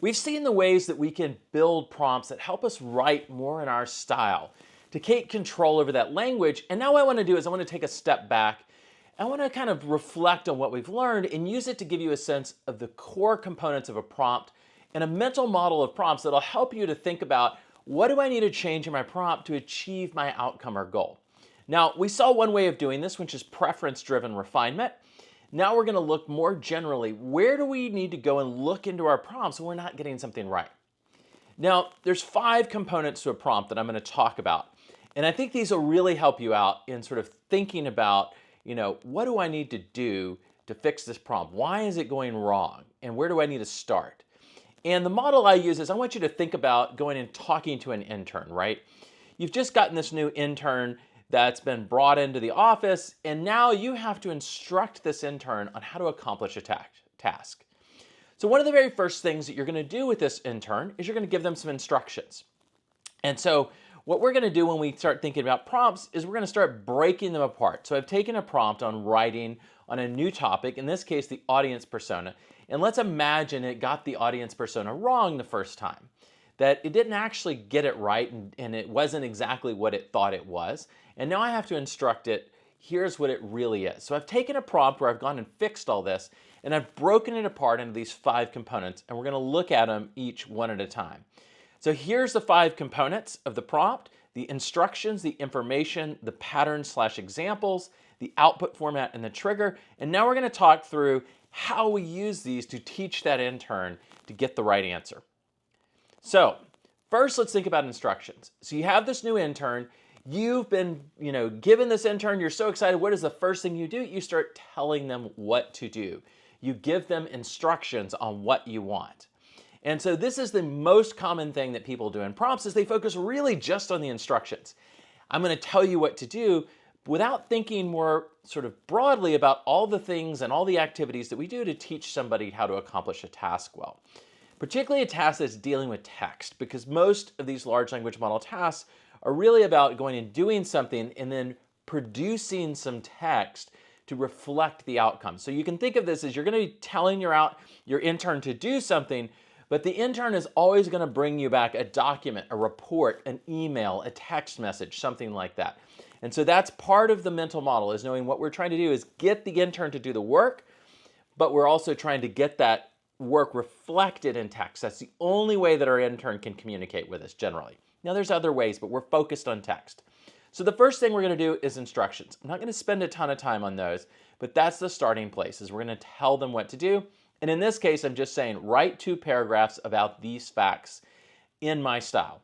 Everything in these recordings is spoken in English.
We've seen the ways that we can build prompts that help us write more in our style, to take control over that language. And now what I want to do is I want to take a step back. I want to kind of reflect on what we've learned and use it to give you a sense of the core components of a prompt and a mental model of prompts that'll help you to think about, what do I need to change in my prompt to achieve my outcome or goal? Now, we saw one way of doing this, which is preference-driven refinement. Now we're going to look more generally, where do we need to go and look into our prompts when we're not getting something right? Now, there's 5 components to a prompt that I'm going to talk about. And I think these will really help you out in sort of thinking about, what do I need to do to fix this prompt? Why is it going wrong? And where do I need to start? And the model I use is, I want you to think about going and talking to an intern, right? You've just gotten this new intern that's been brought into the office, and now you have to instruct this intern on how to accomplish a task. So one of the very first things that you're going to do with this intern is you're going to give them some instructions. And so what we're going to do when we start thinking about prompts is we're going to start breaking them apart. So I've taken a prompt on writing on a new topic, in this case, the audience persona. And let's imagine it got the audience persona wrong the first time, that it didn't actually get it right and it wasn't exactly what it thought it was. And now I have to instruct it, here's what it really is. So I've taken a prompt where I've gone and fixed all this, and I've broken it apart into these 5 components, and we're going to look at them each one at a time. So here's the 5 components of the prompt: the instructions, the information, the pattern/examples, the output format, and the trigger. And now we're going to talk through how we use these to teach that intern to get the right answer. So first, let's think about instructions. So you have this new intern. You've been, given this intern, you're so excited. What is the first thing you do? You start telling them what to do. You give them instructions on what you want. And so this is the most common thing that people do in prompts, is they focus really just on the instructions. I'm going to tell you what to do without thinking more sort of broadly about all the things and all the activities that we do to teach somebody how to accomplish a task well. Particularly a task that's dealing with text, because most of these large language model tasks are really about going and doing something and then producing some text to reflect the outcome. So you can think of this as, you're going to be telling your intern to do something, but the intern is always going to bring you back a document, a report, an email, a text message, something like that. And so that's part of the mental model, is knowing what we're trying to do is get the intern to do the work, but we're also trying to get that work reflected in text. That's the only way that our intern can communicate with us generally. Now there's other ways, but we're focused on text. So the first thing we're going to do is instructions. I'm not going to spend a ton of time on those, but that's the starting place, is we're going to tell them what to do. And in this case, I'm just saying, write 2 paragraphs about these facts in my style.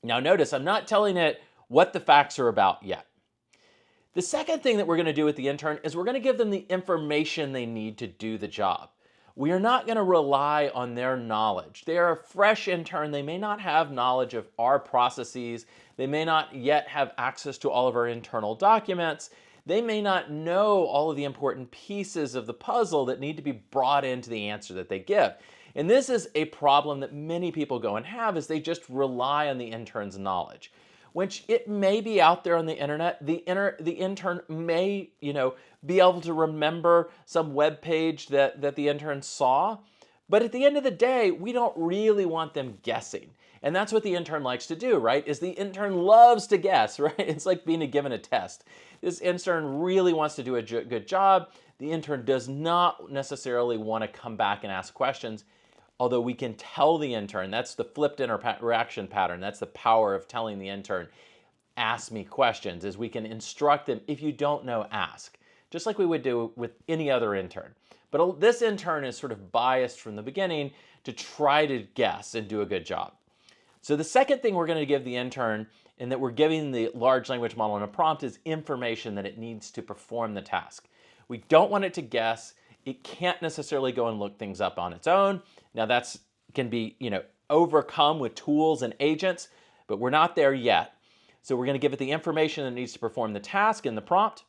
Now notice, I'm not telling it what the facts are about yet. The second thing that we're going to do with the intern is we're going to give them the information they need to do the job. We are not going to rely on their knowledge. They are a fresh intern. They may not have knowledge of our processes. They may not yet have access to all of our internal documents. They may not know all of the important pieces of the puzzle that need to be brought into the answer that they give. And this is a problem that many people go and have, is they just rely on the intern's knowledge, which it may be out there on the internet. The intern may, be able to remember some web page that the intern saw. But at the end of the day, we don't really want them guessing. And that's what the intern likes to do, right? Is the intern loves to guess, right? It's like being given a test. This intern really wants to do a good job. The intern does not necessarily want to come back and ask questions, although we can tell the intern. That's the flipped interaction pattern. That's the power of telling the intern, ask me questions, is we can instruct them, if you don't know, ask. Just like we would do with any other intern. But this intern is sort of biased from the beginning to try to guess and do a good job. So the second thing we're going to give the intern, and that we're giving the large language model in a prompt, is information that it needs to perform the task. We don't want it to guess. It can't necessarily go and look things up on its own. Now that's can be, overcome with tools and agents, but we're not there yet. So we're going to give it the information that it needs to perform the task in the prompt.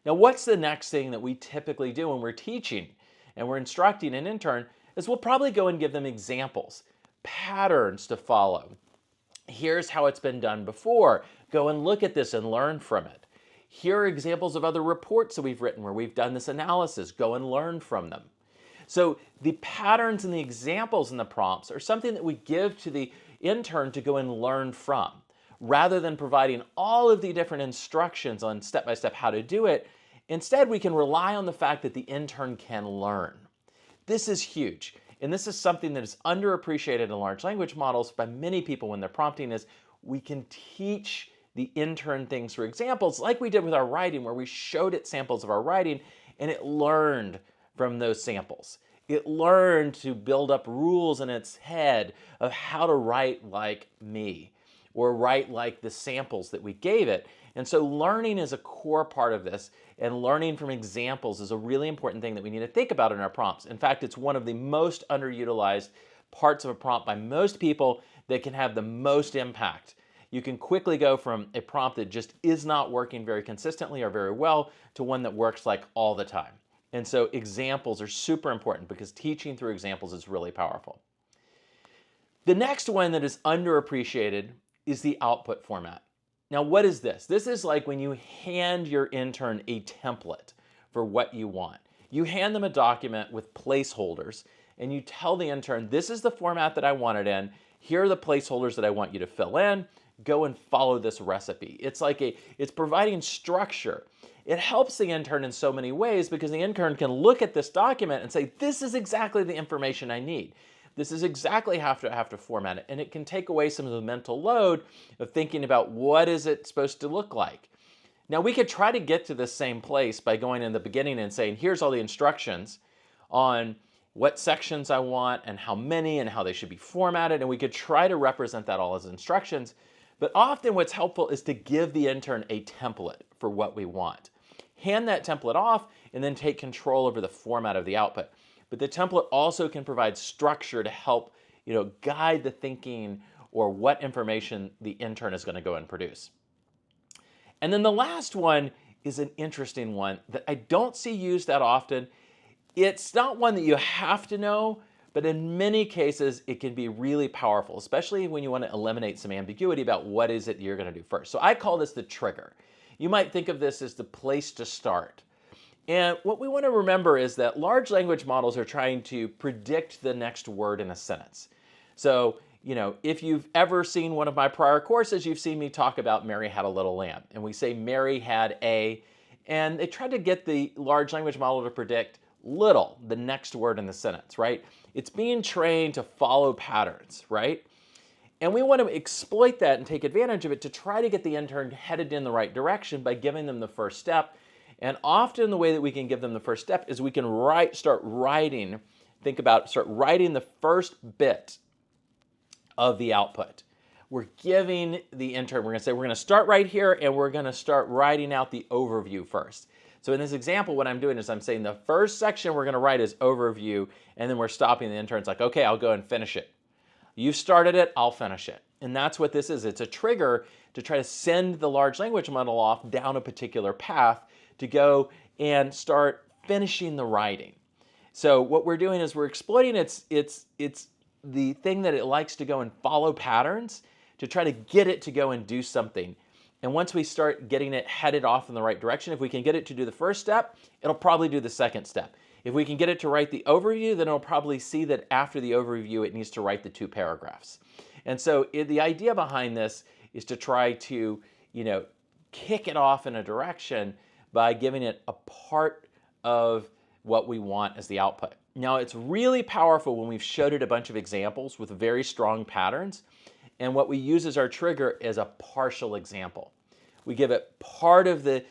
Now, what's the next thing that we typically do when we're teaching and we're instructing an intern, is we'll probably go and give them examples, patterns to follow. Here's how it's been done before. Go and look at this and learn from it. Here are examples of other reports that we've written where we've done this analysis. Go and learn from them. So the patterns and the examples in the prompts are something that we give to the intern to go and learn from. Rather than providing all of the different instructions on step-by-step how to do it, instead we can rely on the fact that the intern can learn. This is huge, and this is something that is underappreciated in large language models by many people when they're prompting, is we can teach the intern things through examples like we did with our writing, where we showed it samples of our writing and it learned from those samples. It learned to build up rules in its head of how to write like me or write like the samples that we gave it. And so learning is a core part of this, and learning from examples is a really important thing that we need to think about in our prompts. In fact, it's one of the most underutilized parts of a prompt by most people that can have the most impact. You can quickly go from a prompt that just is not working very consistently or very well to one that works like all the time. And so examples are super important because teaching through examples is really powerful. The next one that is underappreciated is the output format. Now, what is this? This is like when you hand your intern a template for what you want. You hand them a document with placeholders and you tell the intern, this is the format that I want it in. Here are the placeholders that I want you to fill in. Go and follow this recipe. It's providing structure. It helps the intern in so many ways because the intern can look at this document and say, this is exactly the information I need. This is exactly how I have to format it. And it can take away some of the mental load of thinking about what is it supposed to look like. Now, we could try to get to the same place by going in the beginning and saying, here's all the instructions on what sections I want and how many and how they should be formatted. And we could try to represent that all as instructions. But often what's helpful is to give the intern a template for what we want. Hand that template off and then take control over the format of the output. But the template also can provide structure to help, guide the thinking or what information the intern is going to go and produce. And then the last one is an interesting one that I don't see used that often. It's not one that you have to know, but in many cases it can be really powerful, especially when you want to eliminate some ambiguity about what is it you're going to do first. So I call this the trigger. You might think of this as the place to start. And what we want to remember is that large language models are trying to predict the next word in a sentence. So, if you've ever seen one of my prior courses, you've seen me talk about Mary had a little lamb. And we say Mary had a, and they tried to get the large language model to predict little, the next word in the sentence, right? It's being trained to follow patterns, right? And we want to exploit that and take advantage of it to try to get the intern headed in the right direction by giving them the first step. And often the way that we can give them the first step is we can start writing the first bit of the output. We're giving the intern, we're going to say, we're going to start right here and we're going to start writing out the overview first. So in this example, what I'm doing is I'm saying the first section we're going to write is overview, and then we're stopping. The intern's like, okay, I'll go and finish it. You started it, I'll finish it. And that's what this is. It's a trigger to try to send the large language model off down a particular path to go and start finishing the writing. So what we're doing is we're exploiting it's the thing that it likes to go and follow patterns to try to get it to go and do something. And once we start getting it headed off in the right direction, if we can get it to do the first step, it'll probably do the second step. If we can get it to write the overview, then it'll probably see that after the overview, it needs to write the 2 paragraphs. And so the idea behind this is to try to, kick it off in a direction by giving it a part of what we want as the output. Now, it's really powerful when we've showed it a bunch of examples with very strong patterns, and what we use as our trigger is a partial example. We give it part of the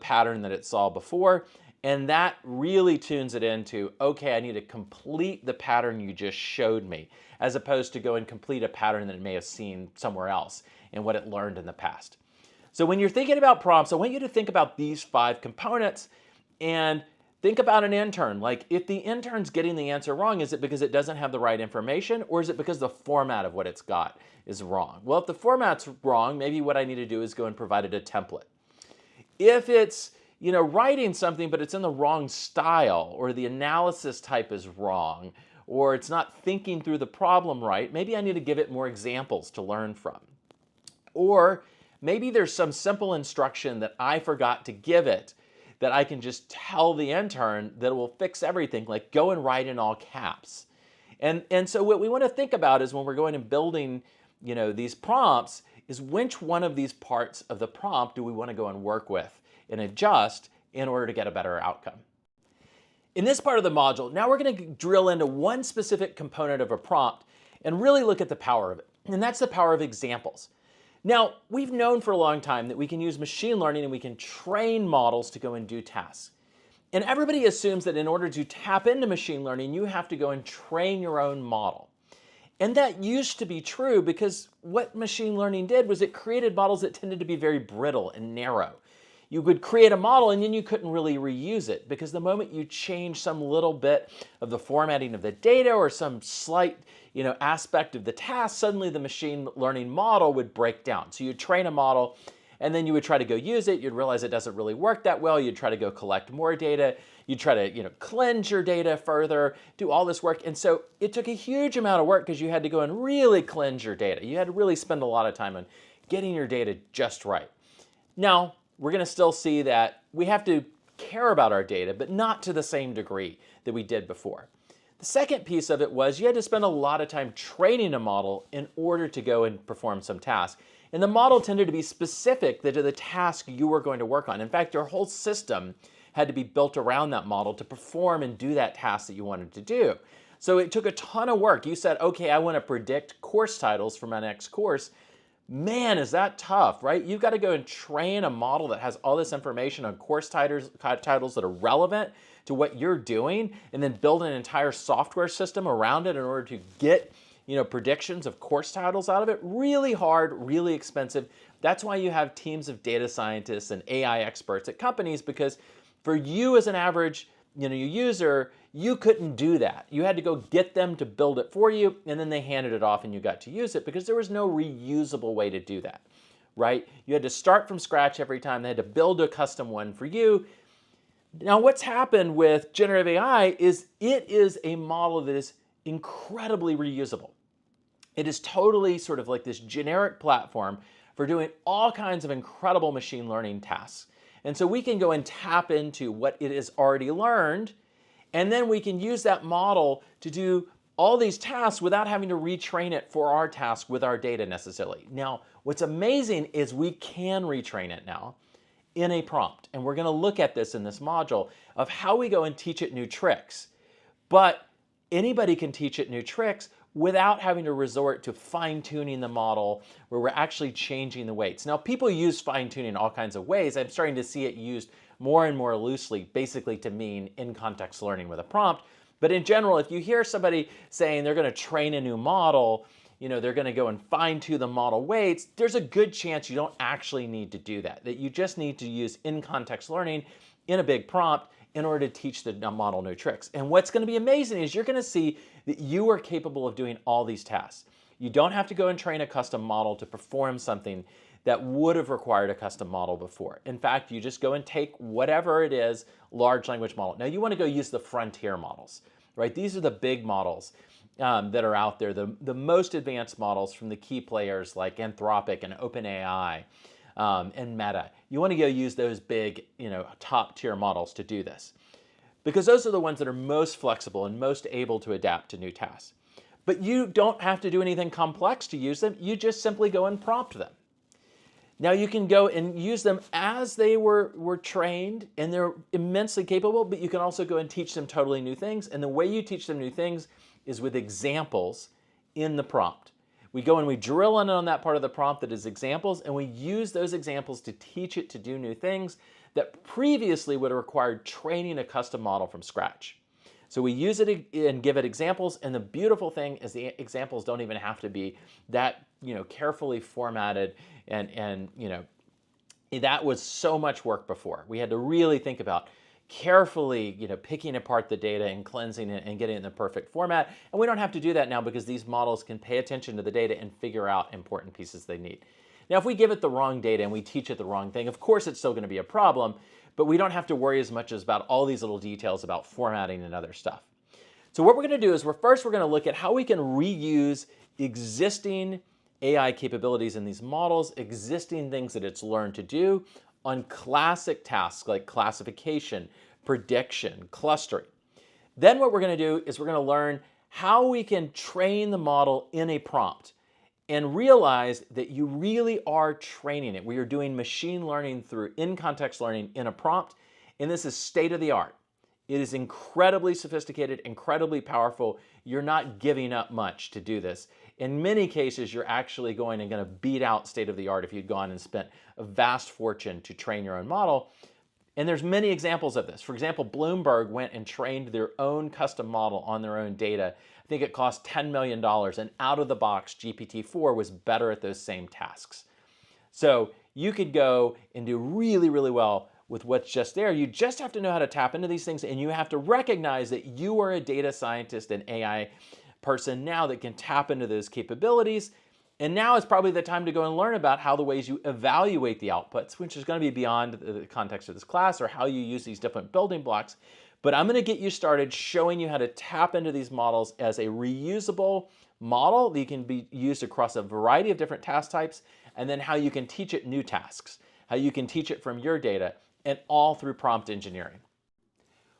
pattern that it saw before, and that really tunes it into, okay, I need to complete the pattern you just showed me, as opposed to go and complete a pattern that it may have seen somewhere else and what it learned in the past. So when you're thinking about prompts, I want you to think about these 5 components and think about an intern. Like, if the intern's getting the answer wrong, is it because it doesn't have the right information, or is it because the format of what it's got is wrong? Well, if the format's wrong, maybe what I need to do is go and provide it a template. If it's, writing something, but it's in the wrong style, or the analysis type is wrong, or it's not thinking through the problem right, maybe I need to give it more examples to learn from. Or maybe there's some simple instruction that I forgot to give it that I can just tell the intern that it will fix everything, like go and write in all caps. And so what we want to think about is when we're going and building, these prompts, is which one of these parts of the prompt do we want to go and work with and adjust in order to get a better outcome. In this part of the module, now we're going to drill into one specific component of a prompt and really look at the power of it, and that's the power of examples. Now, we've known for a long time that we can use machine learning and we can train models to go and do tasks. And everybody assumes that in order to tap into machine learning, you have to go and train your own model. And that used to be true because what machine learning did was it created models that tended to be very brittle and narrow. You would create a model and then you couldn't really reuse it because the moment you change some little bit of the formatting of the data or some slight aspect of the task, suddenly the machine learning model would break down. So you'd train a model and then you would try to go use it. You'd realize it doesn't really work that well. You'd try to go collect more data. You'd try to cleanse your data further, do all this work. And so it took a huge amount of work because you had to go and really cleanse your data. You had to really spend a lot of time on getting your data just right. Now, we're going to still see that we have to care about our data, but not to the same degree that we did before. The second piece of it was you had to spend a lot of time training a model in order to go and perform some task. And the model tended to be specific to the task you were going to work on. In fact, your whole system had to be built around that model to perform and do that task that you wanted to do. So it took a ton of work. You said, okay, I want to predict course titles for my next course. Man, is that tough, right? You've got to go and train a model that has all this information on course titles that are relevant to what you're doing, and then build an entire software system around it in order to get predictions of course titles out of it. Really hard, really expensive. That's why you have teams of data scientists and AI experts at companies, because for you as an average user, you couldn't do that. You had to go get them to build it for you, and then they handed it off and you got to use it because there was no reusable way to do that, right? You had to start from scratch every time. They had to build a custom one for you. Now, what's happened with generative AI is it is a model that is incredibly reusable. It is totally sort of like this generic platform for doing all kinds of incredible machine learning tasks. And so we can go and tap into what it has already learned, and then we can use that model to do all these tasks without having to retrain it for our task with our data necessarily. Now, what's amazing is we can retrain it now in a prompt. And we're going to look at this in this module of how we go and teach it new tricks. But anybody can teach it new tricks without having to resort to fine-tuning the model where we're actually changing the weights. Now, people use fine-tuning in all kinds of ways. I'm starting to see it used more and more loosely, basically to mean in-context learning with a prompt. But in general, if you hear somebody saying they're going to train a new model, they're going to go and fine-tune the model weights, there's a good chance you don't actually need to do that, that you just need to use in-context learning in a big prompt in order to teach the model new tricks. And what's going to be amazing is you're going to see that you are capable of doing all these tasks. You don't have to go and train a custom model to perform something that would have required a custom model before. In fact, you just go and take whatever it is, large language model. Now you want to go use the frontier models, right? These are the big models that are out there, the most advanced models from the key players like Anthropic and OpenAI and Meta. You want to go use those big, top tier models to do this, because those are the ones that are most flexible and most able to adapt to new tasks. But you don't have to do anything complex to use them. You just simply go and prompt them. Now you can go and use them as they were trained, and they're immensely capable, but you can also go and teach them totally new things. And the way you teach them new things is with examples in the prompt. We go and we drill in on that part of the prompt that is examples, and we use those examples to teach it to do new things that previously would have required training a custom model from scratch. So we use it and give it examples, and the beautiful thing is the examples don't even have to be that carefully formatted, and that was so much work before. We had to really think about carefully picking apart the data and cleansing it and getting it in the perfect format. And we don't have to do that now because these models can pay attention to the data and figure out important pieces they need. Now, if we give it the wrong data and we teach it the wrong thing, of course it's still going to be a problem, but we don't have to worry as much about all these little details about formatting and other stuff. So what we're going to do is we're going to look at how we can reuse existing AI capabilities in these models, existing things that it's learned to do, on classic tasks like classification, prediction, clustering. Then what we're going to do is we're going to learn how we can train the model in a prompt and realize that you really are training it. We are doing machine learning through in-context learning in a prompt, and this is state of the art. It is incredibly sophisticated, incredibly powerful. You're not giving up much to do this. In many cases, you're actually going to beat out state of the art if you'd gone and spent a vast fortune to train your own model. And there's many examples of this. For example, Bloomberg went and trained their own custom model on their own data. I think it cost $10 million, and out of the box, GPT-4 was better at those same tasks. So you could go and do really, really well with what's just there. You just have to know how to tap into these things, and you have to recognize that you are a data scientist and AI person now that can tap into those capabilities. And now is probably the time to go and learn about how the ways you evaluate the outputs, which is going to be beyond the context of this class, or how you use these different building blocks. But I'm going to get you started showing you how to tap into these models as a reusable model that can be used across a variety of different task types, and then how you can teach it new tasks, how you can teach it from your data, and all through prompt engineering.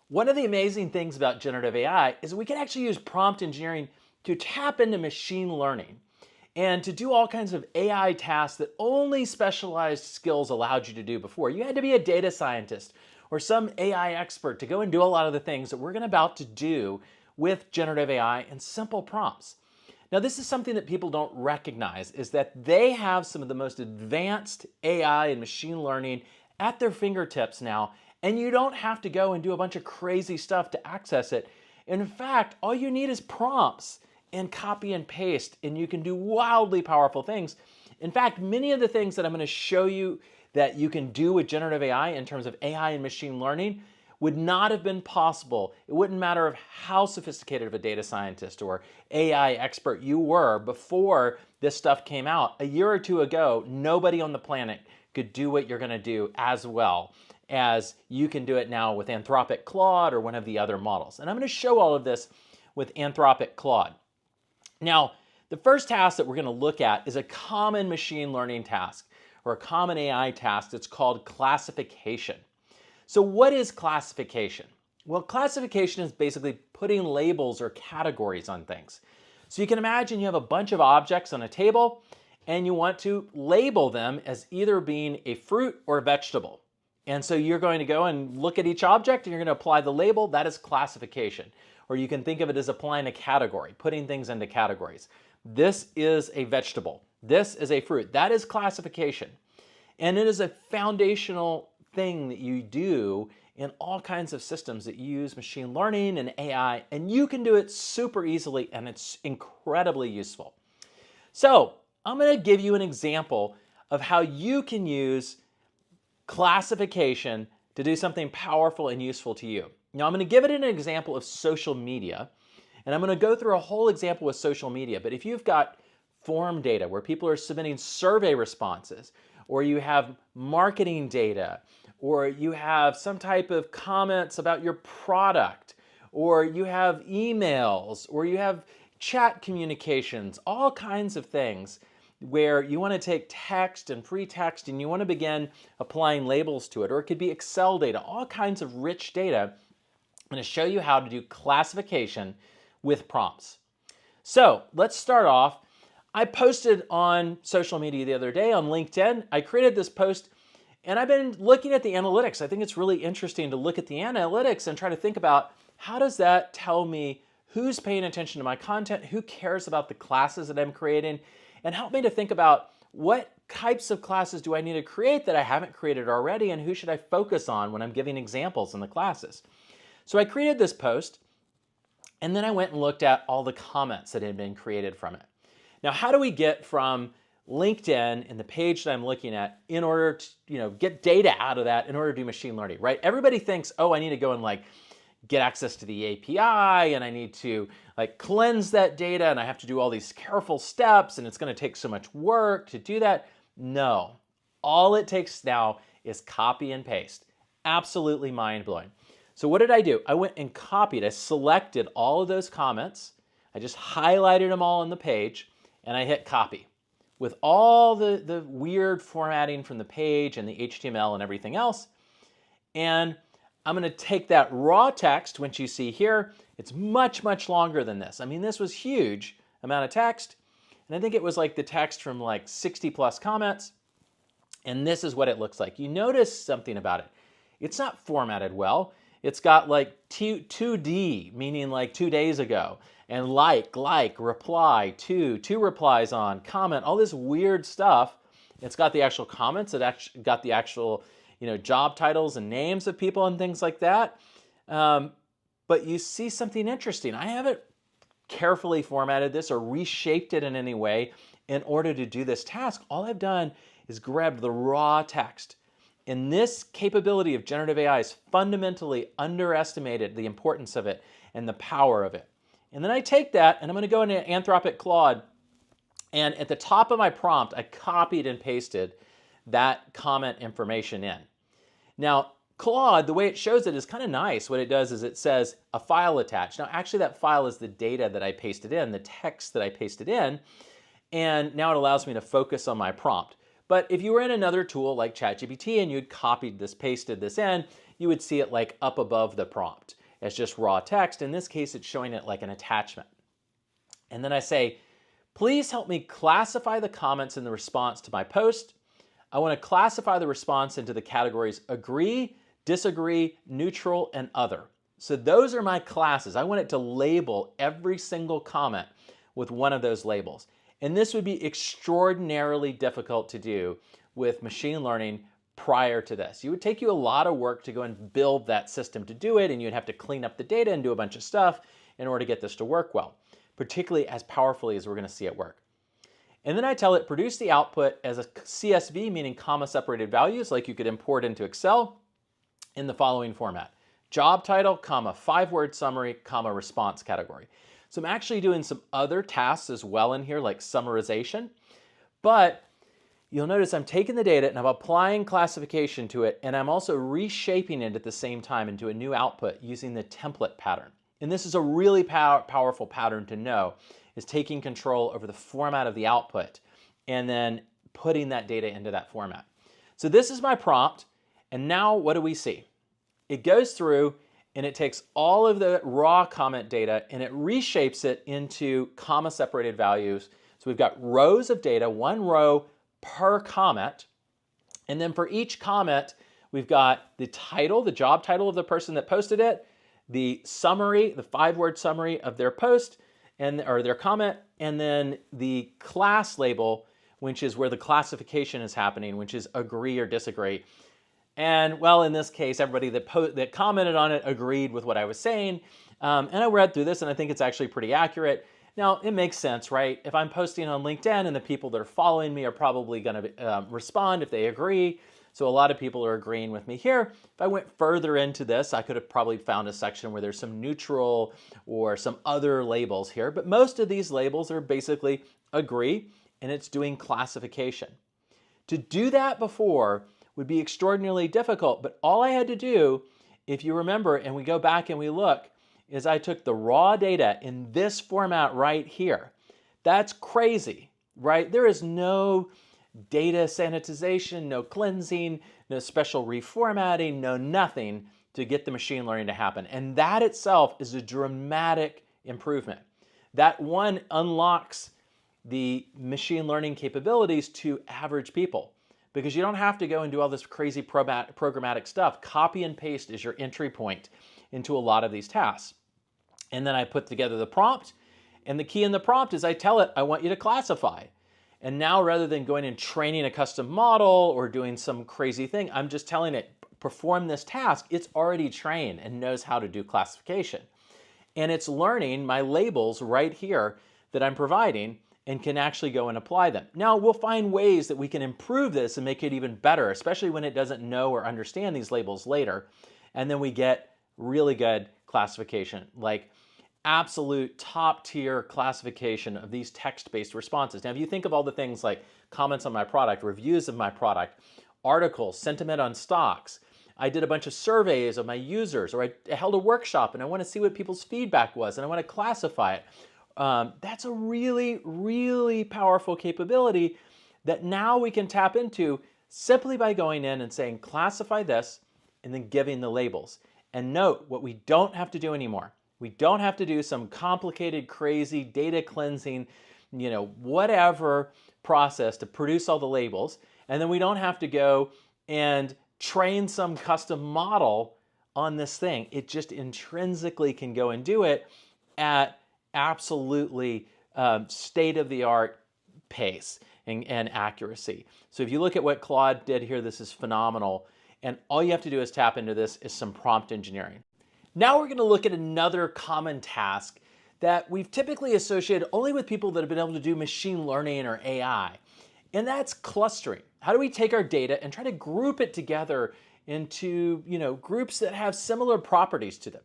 One of the amazing things about generative AI is we can actually use prompt engineering to tap into machine learning and to do all kinds of AI tasks that only specialized skills allowed you to do before. You had to be a data scientist or some AI expert to go and do a lot of the things that we're about to do with generative AI and simple prompts. Now, this is something that people don't recognize, is that they have some of the most advanced AI and machine learning at their fingertips now, and you don't have to go and do a bunch of crazy stuff to access it. In fact, all you need is prompts and copy and paste, and you can do wildly powerful things. In fact, many of the things that I'm going to show you that you can do with generative AI in terms of AI and machine learning would not have been possible. It wouldn't matter of how sophisticated of a data scientist or AI expert you were before this stuff came out. A year or two ago, nobody on the planet could do what you're going to do as well as you can do it now with Anthropic Claude or one of the other models. And I'm going to show all of this with Anthropic Claude. Now, the first task that we're going to look at is a common machine learning task or a common AI task that's called classification. So what is classification? Well, classification is basically putting labels or categories on things. So you can imagine you have a bunch of objects on a table and you want to label them as either being a fruit or a vegetable. And so you're going to go and look at each object and you're going to apply the label. That is classification. Or you can think of it as applying a category, putting things into categories. This is a vegetable. This is a fruit. That is classification. And it is a foundational thing that you do in all kinds of systems that use machine learning and AI, and you can do it super easily, and it's incredibly useful. So I'm going to give you an example of how you can use classification to do something powerful and useful to you. Now I'm going to give it an example of social media, and I'm going to go through a whole example with social media, but if you've got form data where people are submitting survey responses, or you have marketing data, or you have some type of comments about your product, or you have emails, or you have chat communications, all kinds of things where you want to take text and free text and you want to begin applying labels to it, or it could be Excel data, all kinds of rich data. I'm going to show you how to do classification with prompts. So let's start off. I posted on social media the other day on LinkedIn. I created this post and I've been looking at the analytics. I think it's really interesting to look at the analytics and try to think about how does that tell me who's paying attention to my content, who cares about the classes that I'm creating, and help me to think about what types of classes do I need to create that I haven't created already, and who should I focus on when I'm giving examples in the classes. So I created this post, and then I went and looked at all the comments that had been created from it. Now, how do we get from LinkedIn and the page that I'm looking at in order to get data out of that in order to do machine learning, right? Everybody thinks, oh, I need to go and get access to the API and I need to cleanse that data and I have to do all these careful steps and it's going to take so much work to do that. No, all it takes now is copy and paste. Absolutely mind-blowing. So what did I do? I went and copied, I selected all of those comments, I just highlighted them all on the page, and I hit copy. with all the weird formatting from the page and the HTML and everything else. And I'm going to take that raw text, which you see here. It's much, much longer than this. I mean, this was huge amount of text. And I think it was like the text from like 60 plus comments. And this is what it looks like. You notice something about it. It's not formatted well. It's got like 2D, meaning like 2 days ago, and like, reply, two replies on, comment, all this weird stuff. It's got the actual comments. It actually got the actual, job titles and names of people and things like that. But you see something interesting. I haven't carefully formatted this or reshaped it in any way in order to do this task. All I've done is grabbed the raw text. And this capability of generative AI is fundamentally underestimated, the importance of it and the power of it. And then I take that and I'm going to go into Anthropic Claude, and at the top of my prompt, I copied and pasted that comment information in. Now, Claude, the way it shows it is kind of nice. What it does is it says a file attached. Now, actually, that file is the data that I pasted in, the text that I pasted in, and now it allows me to focus on my prompt. But if you were in another tool like ChatGPT and you'd copied this, pasted this in, you would see it like up above the prompt as just raw text. In this case, it's showing it like an attachment. And then I say, please help me classify the comments in the response to my post. I want to classify the response into the categories agree, disagree, neutral, and other. So those are my classes. I want it to label every single comment with one of those labels. And this would be extraordinarily difficult to do with machine learning prior to this. It would take you a lot of work to go and build that system to do it, and you'd have to clean up the data and do a bunch of stuff in order to get this to work well, particularly as powerfully as we're going to see it work. And then I tell it produce the output as a CSV, meaning comma-separated values, like you could import into Excel, in the following format: job title, comma, 5-word summary, comma, response category. So I'm actually doing some other tasks as well in here, like summarization. But you'll notice I'm taking the data and I'm applying classification to it, and I'm also reshaping it at the same time into a new output using the template pattern. And this is a really powerful pattern to know, is taking control over the format of the output and then putting that data into that format. So this is my prompt, and now what do we see? It goes through and it takes all of the raw comment data and it reshapes it into comma-separated values. So we've got rows of data, 1 row per comment. And then for each comment, we've got the title, the job title of the person that posted it, the summary, the 5-word summary of their post or their comment, and then the class label, which is where the classification is happening, which is agree or disagree. And well, in this case, everybody that commented on it agreed with what I was saying. And I read through this and I think it's actually pretty accurate. Now, it makes sense, right? If I'm posting on LinkedIn and the people that are following me are probably going to respond if they agree. So a lot of people are agreeing with me here. If I went further into this, I could have probably found a section where there's some neutral or some other labels here. But most of these labels are basically agree, and it's doing classification. To do that before would be extraordinarily difficult, but all I had to do, if you remember, and we go back and we look, is I took the raw data in this format right here. That's crazy, right? There is no data sanitization, no cleansing, no special reformatting, no nothing to get the machine learning to happen. And that itself is a dramatic improvement. That one unlocks the machine learning capabilities to average people, because you don't have to go and do all this crazy programmatic stuff. Copy and paste is your entry point into a lot of these tasks. And then I put together the prompt, and the key in the prompt is I tell it, I want you to classify. And now rather than going and training a custom model or doing some crazy thing, I'm just telling it, perform this task. It's already trained and knows how to do classification. And it's learning my labels right here that I'm providing and can actually go and apply them. Now, we'll find ways that we can improve this and make it even better, especially when it doesn't know or understand these labels later. And then we get really good classification, like absolute top tier classification of these text-based responses. Now, if you think of all the things like comments on my product, reviews of my product, articles, sentiment on stocks, I did a bunch of surveys of my users, or I held a workshop and I want to see what people's feedback was and I want to classify it. That's a really, really powerful capability that now we can tap into simply by going in and saying, classify this, and then giving the labels. And note what we don't have to do anymore. We don't have to do some complicated, crazy data cleansing, whatever process to produce all the labels. And then we don't have to go and train some custom model on this thing. It just intrinsically can go and do it at absolutely state-of-the-art pace and accuracy. So if you look at what Claude did here, this is phenomenal. And all you have to do is tap into this is some prompt engineering. Now we're going to look at another common task that we've typically associated only with people that have been able to do machine learning or AI, and that's clustering. How do we take our data and try to group it together into groups that have similar properties to them?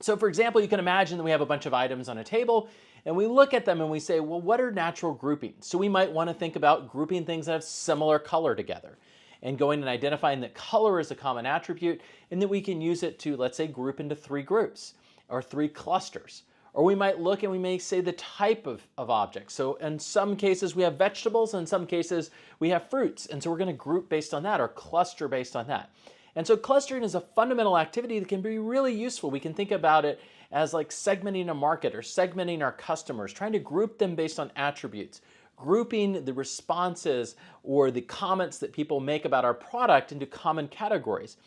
So for example, you can imagine that we have a bunch of items on a table and we look at them and we say, well, what are natural groupings? So we might want to think about grouping things that have similar color together and going and identifying that color is a common attribute, and that we can use it to, let's say, group into 3 groups or 3 clusters. Or we might look and we may say the type of object. So in some cases we have vegetables, and in some cases we have fruits. And so we're going to group based on that or cluster based on that. And so clustering is a fundamental activity that can be really useful. We can think about it as like segmenting a market or segmenting our customers, trying to group them based on attributes, grouping the responses or the comments that people make about our product into common categories.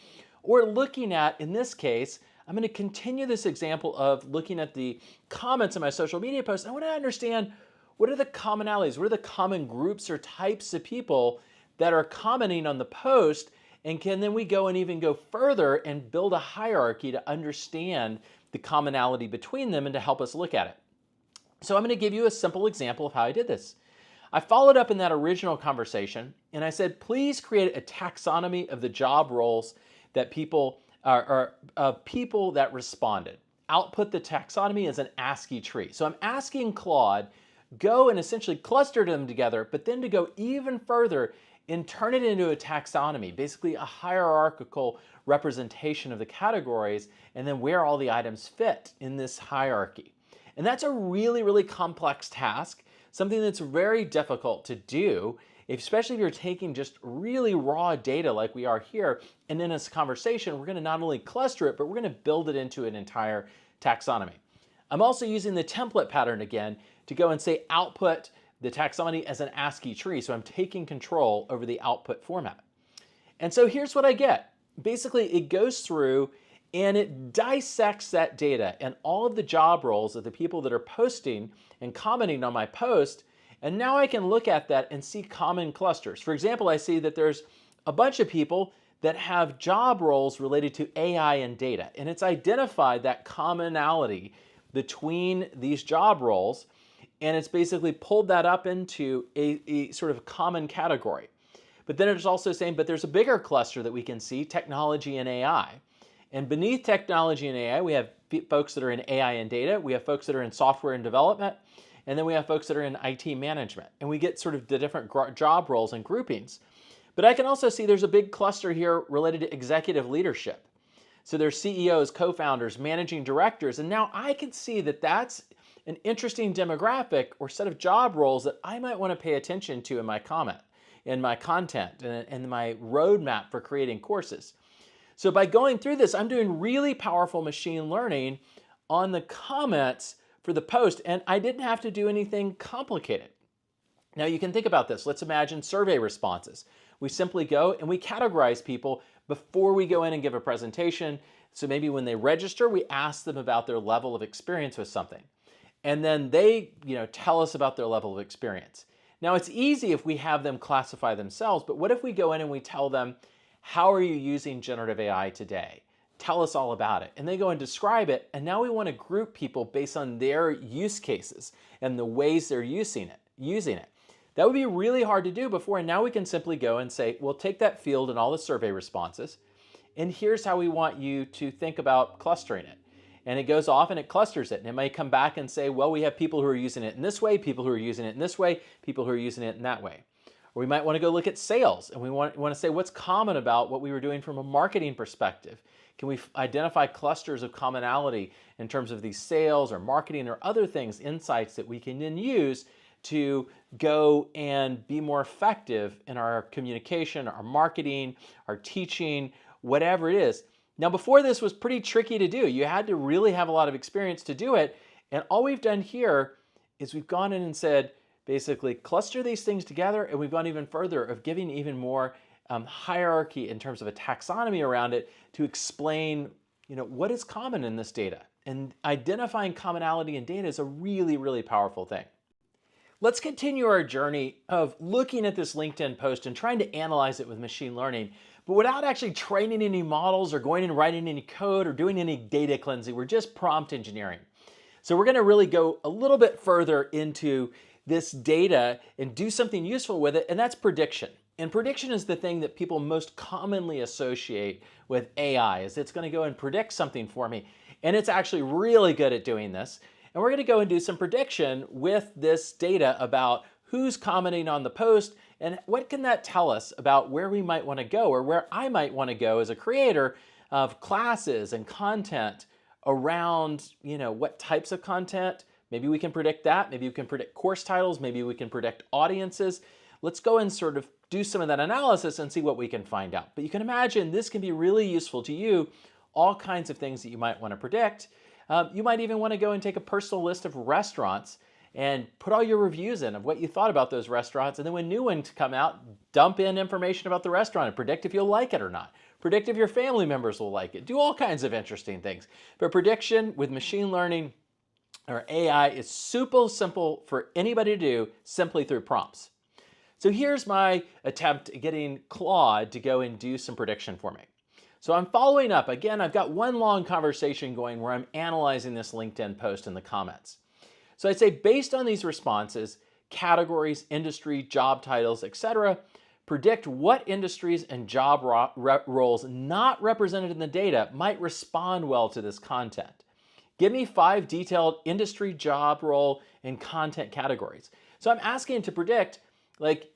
Or looking at, in this case, I'm going to continue this example of looking at the comments in my social media posts. I want to understand, what are the commonalities? What are the common groups or types of people that are commenting on the post? And then we go and even go further and build a hierarchy to understand the commonality between them and to help us look at it. So I'm going to give you a simple example of how I did this. I followed up in that original conversation and I said, please create a taxonomy of the job roles that people people that responded. Output the taxonomy as an ASCII tree. So I'm asking Claude, go and essentially cluster them together, but then to go even further and turn it into a taxonomy, basically a hierarchical representation of the categories and then where all the items fit in this hierarchy. And that's a really, really complex task, something that's very difficult to do, especially if you're taking just really raw data like we are here, and in this conversation, we're going to not only cluster it, but we're going to build it into an entire taxonomy. I'm also using the template pattern again to go and say output the taxonomy as an ASCII tree, so I'm taking control over the output format. And so here's what I get. Basically, it goes through and it dissects that data and all of the job roles of the people that are posting and commenting on my post. And now I can look at that and see common clusters. For example, I see that there's a bunch of people that have job roles related to AI and data. And it's identified that commonality between these job roles. And it's basically pulled that up into a sort of common category. But then it's also saying, but there's a bigger cluster that we can see, technology and AI. And beneath technology and AI, we have folks that are in AI and data. We have folks that are in software and development. And then we have folks that are in IT management. And we get sort of the different job roles and groupings. But I can also see there's a big cluster here related to executive leadership. So there's CEOs, co-founders, managing directors. And now I can see that that's an interesting demographic or set of job roles that I might want to pay attention to in my content, and my roadmap for creating courses. So by going through this, I'm doing really powerful machine learning on the comments for the post, and I didn't have to do anything complicated. Now you can think about this. Let's imagine survey responses. We simply go and we categorize people before we go in and give a presentation. So maybe when they register, we ask them about their level of experience with something. And then they, tell us about their level of experience. Now it's easy if we have them classify themselves, but what if we go in and we tell them, how are you using generative AI today? Tell us all about it. And they go and describe it. And now we want to group people based on their use cases and the ways they're using it. That would be really hard to do before. And now we can simply go and say, well, take that field and all the survey responses. And here's how we want you to think about clustering it. And it goes off and it clusters it. And it may come back and say, well, we have people who are using it in this way, people who are using it in this way, people who are using it in that way. Or we might want to go look at sales and we want to say what's common about what we were doing from a marketing perspective. Can we identify clusters of commonality in terms of these sales or marketing or other things, insights that we can then use to go and be more effective in our communication, our marketing, our teaching, whatever it is. Now, before this was pretty tricky to do. You had to really have a lot of experience to do it. And all we've done here is we've gone in and said, basically cluster these things together, and we've gone even further of giving even more hierarchy in terms of a taxonomy around it to explain, what is common in this data. And identifying commonality in data is a really, really powerful thing. Let's continue our journey of looking at this LinkedIn post and trying to analyze it with machine learning, but without actually training any models or going and writing any code or doing any data cleansing. We're just prompt engineering. So we're going to really go a little bit further into this data and do something useful with it, and that's prediction. And prediction is the thing that people most commonly associate with AI, is it's going to go and predict something for me. And it's actually really good at doing this. And we're going to go and do some prediction with this data about who's commenting on the post and what can that tell us about where we might want to go, or where I might want to go as a creator of classes and content around, what types of content. Maybe we can predict that. Maybe we can predict course titles. Maybe we can predict audiences. Let's go and sort of do some of that analysis and see what we can find out. But you can imagine this can be really useful to you, all kinds of things that you might want to predict. You might even want to go and take a personal list of restaurants and put all your reviews in of what you thought about those restaurants. And then when new ones come out, dump in information about the restaurant and predict if you'll like it or not. Predict if your family members will like it. Do all kinds of interesting things. But prediction with machine learning or AI is super simple for anybody to do simply through prompts. So here's my attempt at getting Claude to go and do some prediction for me. So I'm following up. Again, I've got one long conversation going where I'm analyzing this LinkedIn post in the comments. So I'd say based on these responses, categories, industry, job titles, etc., predict what industries and job roles not represented in the data might respond well to this content. Give me 5 detailed industry, job role, and content categories. So I'm asking to predict,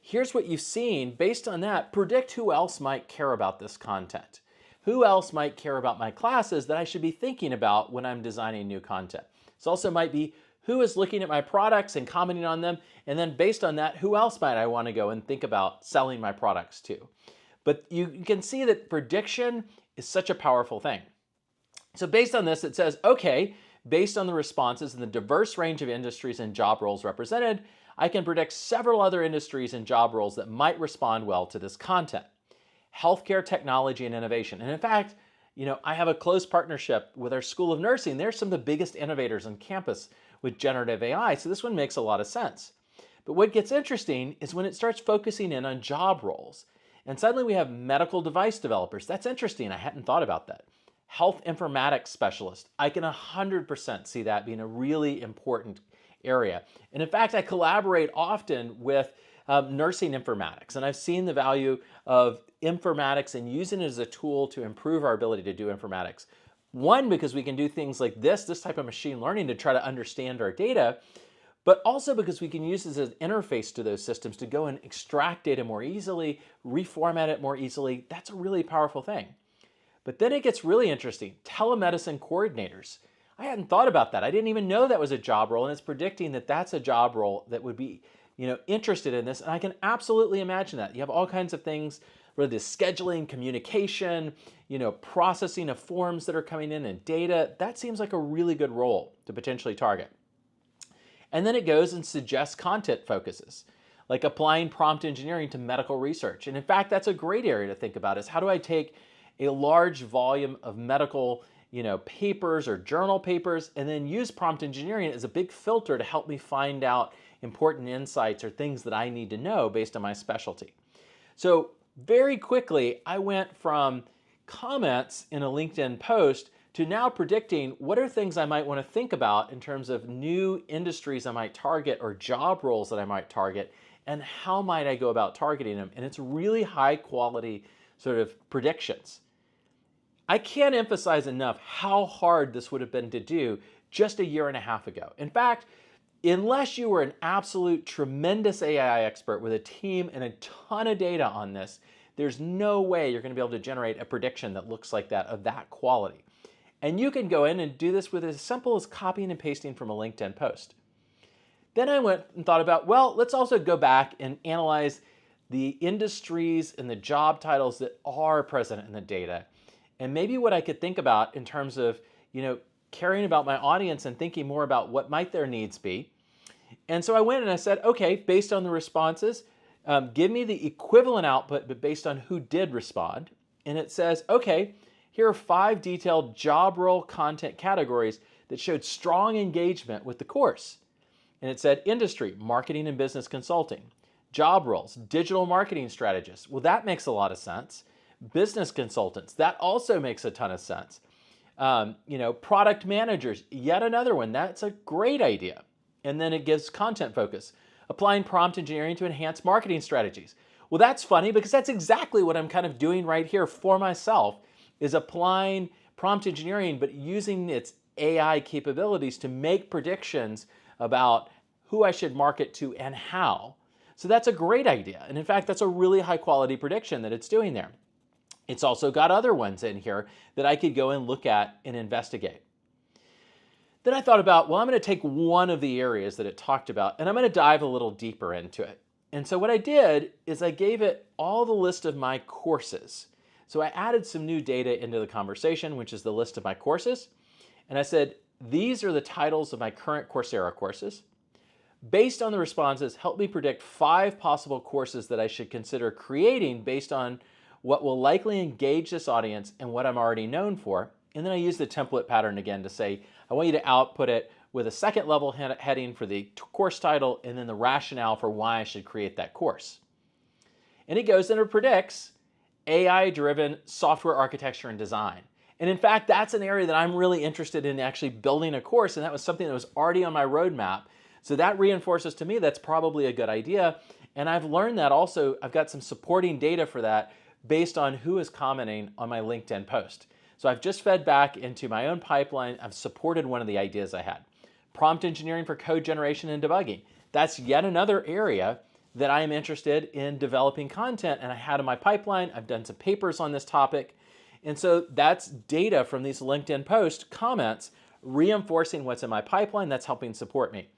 here's what you've seen. Based on that, predict who else might care about this content. Who else might care about my classes that I should be thinking about when I'm designing new content? This also might be who is looking at my products and commenting on them, and then based on that, who else might I want to go and think about selling my products to? But you can see that prediction is such a powerful thing. So based on this, it says, okay, based on the responses and the diverse range of industries and job roles represented, I can predict several other industries and job roles that might respond well to this content. Healthcare, technology, and innovation. And in fact, I have a close partnership with our School of Nursing. They're some of the biggest innovators on campus with generative AI, so this one makes a lot of sense. But what gets interesting is when it starts focusing in on job roles. And suddenly we have medical device developers. That's interesting. I hadn't thought about that. Health informatics specialist. I can 100% see that being a really important area. And in fact, I collaborate often with nursing informatics, and I've seen the value of informatics and using it as a tool to improve our ability to do informatics. One, because we can do things like this type of machine learning to try to understand our data, but also because we can use this as an interface to those systems to go and extract data more easily, reformat it more easily. That's a really powerful thing. But then it gets really interesting. Telemedicine coordinators. I hadn't thought about that. I didn't even know that was a job role, and it's predicting that that's a job role that would be, interested in this. And I can absolutely imagine that. You have all kinds of things, whether it's scheduling, communication, processing of forms that are coming in and data. That seems like a really good role to potentially target. And then it goes and suggests content focuses, like applying prompt engineering to medical research. And in fact, that's a great area to think about, is how do I take a large volume of medical papers or journal papers and then use prompt engineering as a big filter to help me find out important insights or things that I need to know based on my specialty. So very quickly, I went from comments in a LinkedIn post to now predicting what are things I might want to think about in terms of new industries I might target or job roles that I might target, and how might I go about targeting them. And it's really high quality sort of predictions. I can't emphasize enough how hard this would have been to do just a year and a half ago. In fact, unless you were an absolute tremendous AI expert with a team and a ton of data on this, there's no way you're going to be able to generate a prediction that looks like that, of that quality. And you can go in and do this with as simple as copying and pasting from a LinkedIn post. Then I went and thought about, well, let's also go back and analyze the industries and the job titles that are present in the data. And maybe what I could think about in terms of, caring about my audience and thinking more about what might their needs be. And so I went and I said, okay, based on the responses, give me the equivalent output, but based on who did respond. And it says, okay, here are 5 detailed job role content categories that showed strong engagement with the course. And it said industry, marketing and business consulting. Job roles, digital marketing strategists. Well, that makes a lot of sense. Business consultants, that also makes a ton of sense. Product managers, yet another one. That's a great idea. And then it gives content focus. Applying prompt engineering to enhance marketing strategies. Well, that's funny because that's exactly what I'm kind of doing right here for myself, is applying prompt engineering, but using its AI capabilities to make predictions about who I should market to and how. So that's a great idea. And in fact, that's a really high quality prediction that it's doing there. It's also got other ones in here that I could go and look at and investigate. Then I thought about, well, I'm going to take one of the areas that it talked about and I'm going to dive a little deeper into it. And so what I did is I gave it all the list of my courses. So I added some new data into the conversation, which is the list of my courses. And I said, these are the titles of my current Coursera courses. Based on the responses, help me predict 5 possible courses that I should consider creating based on what will likely engage this audience and what I'm already known for. And then I use the template pattern again to say, I want you to output it with a second level heading for the course title and then the rationale for why I should create that course. And it goes and it predicts AI-driven software architecture and design. And in fact, that's an area that I'm really interested in actually building a course, and that was something that was already on my roadmap. So that reinforces to me that's probably a good idea. And I've learned that also, I've got some supporting data for that based on who is commenting on my LinkedIn post. So I've just fed back into my own pipeline. I've supported one of the ideas I had. Prompt engineering for code generation and debugging. That's yet another area that I am interested in developing content, and I had in my pipeline. I've done some papers on this topic. And so that's data from these LinkedIn post comments reinforcing what's in my pipeline. That's helping support me.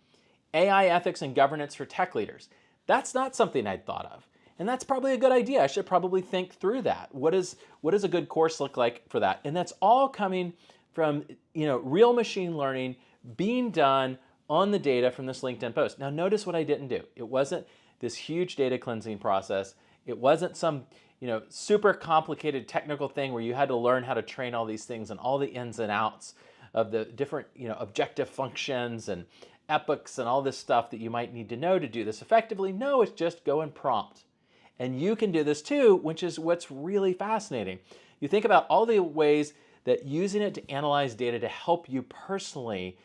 AI ethics and governance for tech leaders. That's not something I'd thought of. And that's probably a good idea. I should probably think through that. What does a good course look like for that? And that's all coming from real machine learning being done on the data from this LinkedIn post. Now notice what I didn't do. It wasn't this huge data cleansing process. It wasn't some super complicated technical thing where you had to learn how to train all these things and all the ins and outs of the different objective functions and epochs and all this stuff that you might need to know to do this effectively. No, it's just go and prompt. And you can do this too, which is what's really fascinating. You think about all the ways that using it to analyze data to help you personally,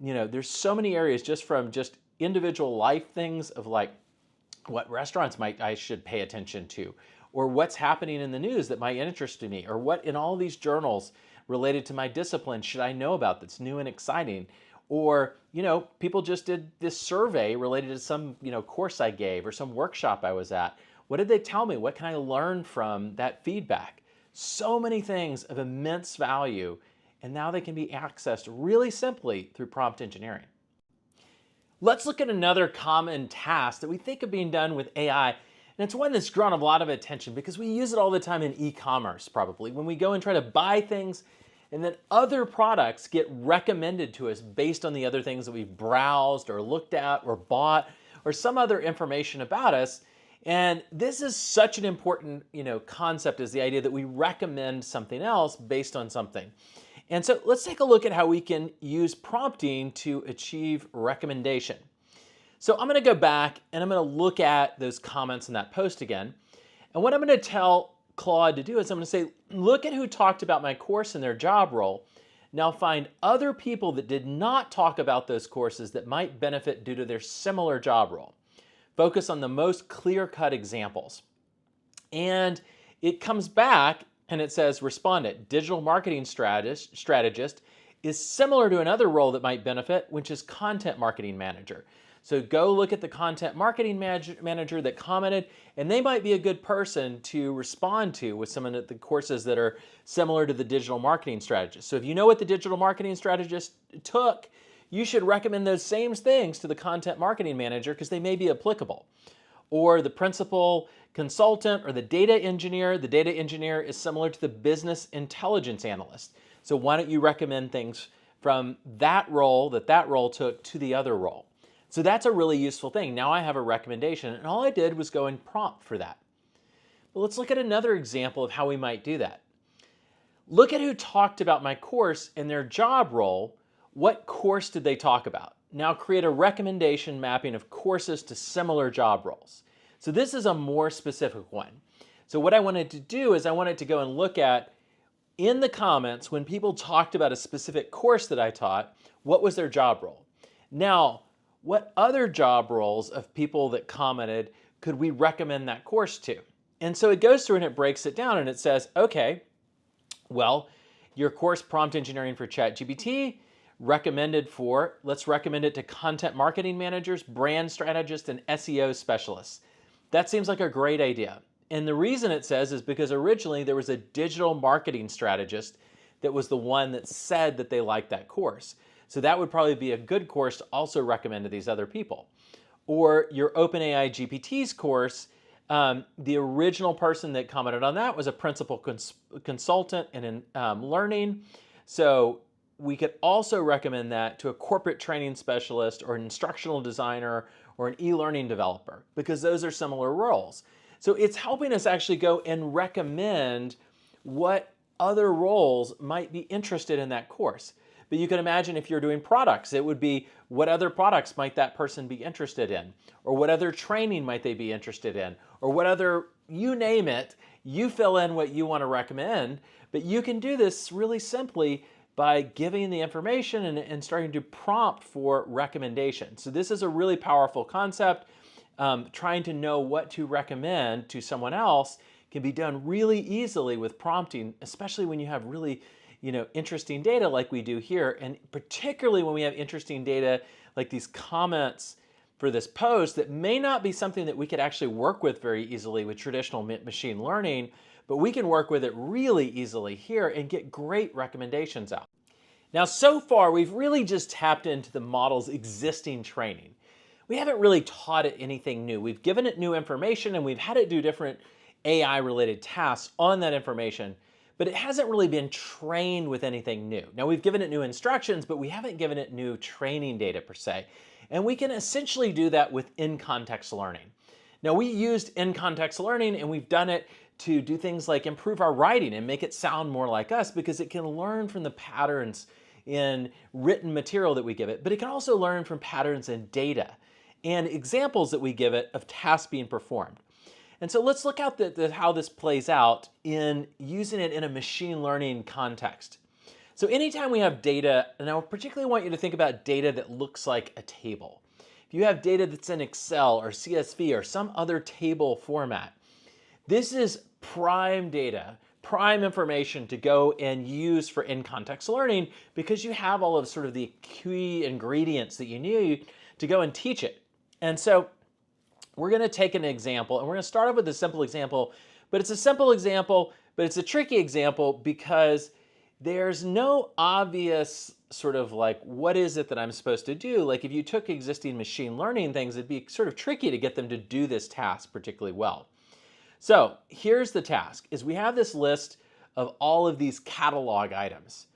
there's so many areas just from just individual life things of like what restaurants I should pay attention to, or what's happening in the news that might interest me, or what in all these journals related to my discipline should I know about that's new and exciting. Or, people just did this survey related to some, course I gave or some workshop I was at. What did they tell me? What can I learn from that feedback? So many things of immense value, and now they can be accessed really simply through prompt engineering. Let's look at another common task that we think of being done with AI, and it's one that's drawn a lot of attention because we use it all the time in e-commerce probably. When we go and try to buy things, and then other products get recommended to us based on the other things that we've browsed or looked at or bought or some other information about us. And this is such an important, concept, is the idea that we recommend something else based on something. And so let's take a look at how we can use prompting to achieve recommendation. So I'm going to go back and I'm going to look at those comments in that post again. And what I'm going to tell Claude to do is I'm going to say, look at who talked about my course and their job role. Now find other people that did not talk about those courses that might benefit due to their similar job role. Focus on the most clear-cut examples. And it comes back and it says, respondent, digital marketing strategist is similar to another role that might benefit, which is content marketing manager. So go look at the content marketing manager that commented, and they might be a good person to respond to with some of the courses that are similar to the digital marketing strategist. So if you know what the digital marketing strategist took, you should recommend those same things to the content marketing manager because they may be applicable. Or the principal consultant or the data engineer. The data engineer is similar to the business intelligence analyst. So why don't you recommend things from that role took to the other role? So that's a really useful thing. Now I have a recommendation, and all I did was go and prompt for that. But let's look at another example of how we might do that. Look at who talked about my course in their job role. What course did they talk about? Now create a recommendation mapping of courses to similar job roles. So this is a more specific one. So what I wanted to do is I wanted to go and look at in the comments when people talked about a specific course that I taught, what was their job role? Now, what other job roles of people that commented could we recommend that course to? And so it goes through and it breaks it down and it says, okay, well, your course Prompt Engineering for ChatGPT, let's recommend it to content marketing managers, brand strategists, and SEO specialists. That seems like a great idea. And the reason it says is because originally there was a digital marketing strategist that was the one that said that they liked that course. So that would probably be a good course to also recommend to these other people. Or your OpenAI GPT's course, the original person that commented on that was a principal consultant in learning. So we could also recommend that to a corporate training specialist or an instructional designer or an e-learning developer because those are similar roles. So it's helping us actually go and recommend what other roles might be interested in that course. But you can imagine if you're doing products, it would be what other products might that person be interested in? Or what other training might they be interested in? Or what other, you name it, you fill in what you want to recommend. But you can do this really simply by giving the information and starting to prompt for recommendation. So this is a really powerful concept. Trying to know what to recommend to someone else can be done really easily with prompting, especially when you have really interesting data like we do here, and particularly when we have interesting data like these comments for this post that may not be something that we could actually work with very easily with traditional machine learning, but we can work with it really easily here and get great recommendations out. Now, so far, we've really just tapped into the model's existing training. We haven't really taught it anything new. We've given it new information and we've had it do different AI-related tasks on that information, but it hasn't really been trained with anything new. Now, we've given it new instructions, but we haven't given it new training data per se. And we can essentially do that with in-context learning. Now, we used in-context learning and we've done it to do things like improve our writing and make it sound more like us because it can learn from the patterns in written material that we give it, but it can also learn from patterns in data and examples that we give it of tasks being performed. And so let's look at how this plays out in using it in a machine learning context. So anytime we have data, and I particularly want you to think about data that looks like a table. If you have data that's in Excel or CSV or some other table format, this is prime data, prime information to go and use for in-context learning because you have all of sort of the key ingredients that you need to go and teach it. And so we're going to take an example, and we're going to start off with a simple example, but it's a simple example, but it's a tricky example because there's no obvious sort of like, what is it that I'm supposed to do? Like if you took existing machine learning things, it'd be sort of tricky to get them to do this task particularly well. So here's the task, is we have this list of all of these catalog items.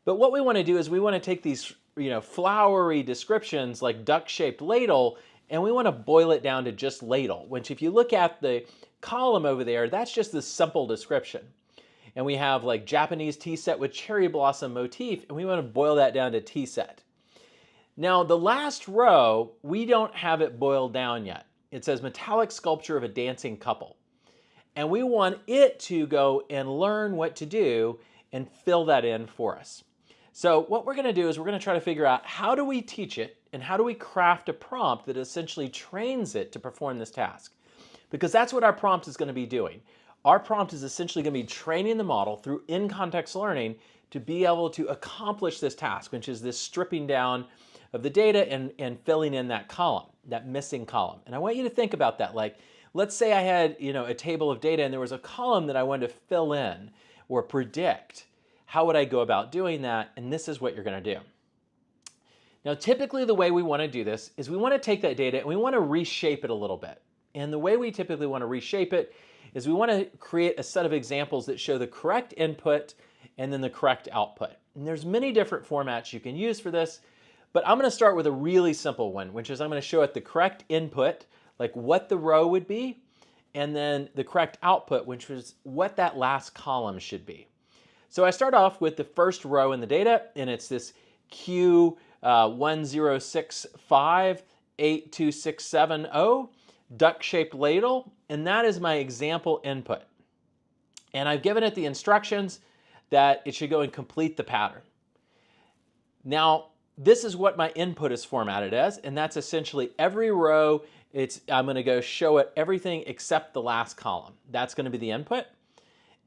But what we want to do is we want to take these flowery descriptions like duck-shaped ladle, and we want to boil it down to just ladle, which if you look at the column over there, that's just the simple description. And we have like Japanese tea set with cherry blossom motif, and we want to boil that down to tea set. Now the last row, we don't have it boiled down yet. It says metallic sculpture of a dancing couple. And we want it to go and learn what to do and fill that in for us. So what we're going to do is we're going to try to figure out how do we teach it and how do we craft a prompt that essentially trains it to perform this task. Because that's what our prompt is going to be doing. Our prompt is essentially going to be training the model through in-context learning to be able to accomplish this task, which is this stripping down of the data and filling in that column, that missing column. And I want you to think about that. Like, let's say I had a table of data and there was a column that I wanted to fill in or predict. How would I go about doing that? And this is what you're going to do. Now, typically the way we want to do this is we want to take that data and we want to reshape it a little bit. And the way we typically want to reshape it is we want to create a set of examples that show the correct input and then the correct output. And there's many different formats you can use for this, but I'm going to start with a really simple one, which is I'm going to show it the correct input, like what the row would be, and then the correct output, which is what that last column should be. So I start off with the first row in the data, and it's this Q106582670 duck-shaped ladle, and that is my example input. And I've given it the instructions that it should go and complete the pattern. Now, this is what my input is formatted as, and that's essentially every row. I'm going to go show it everything except the last column. That's going to be the input.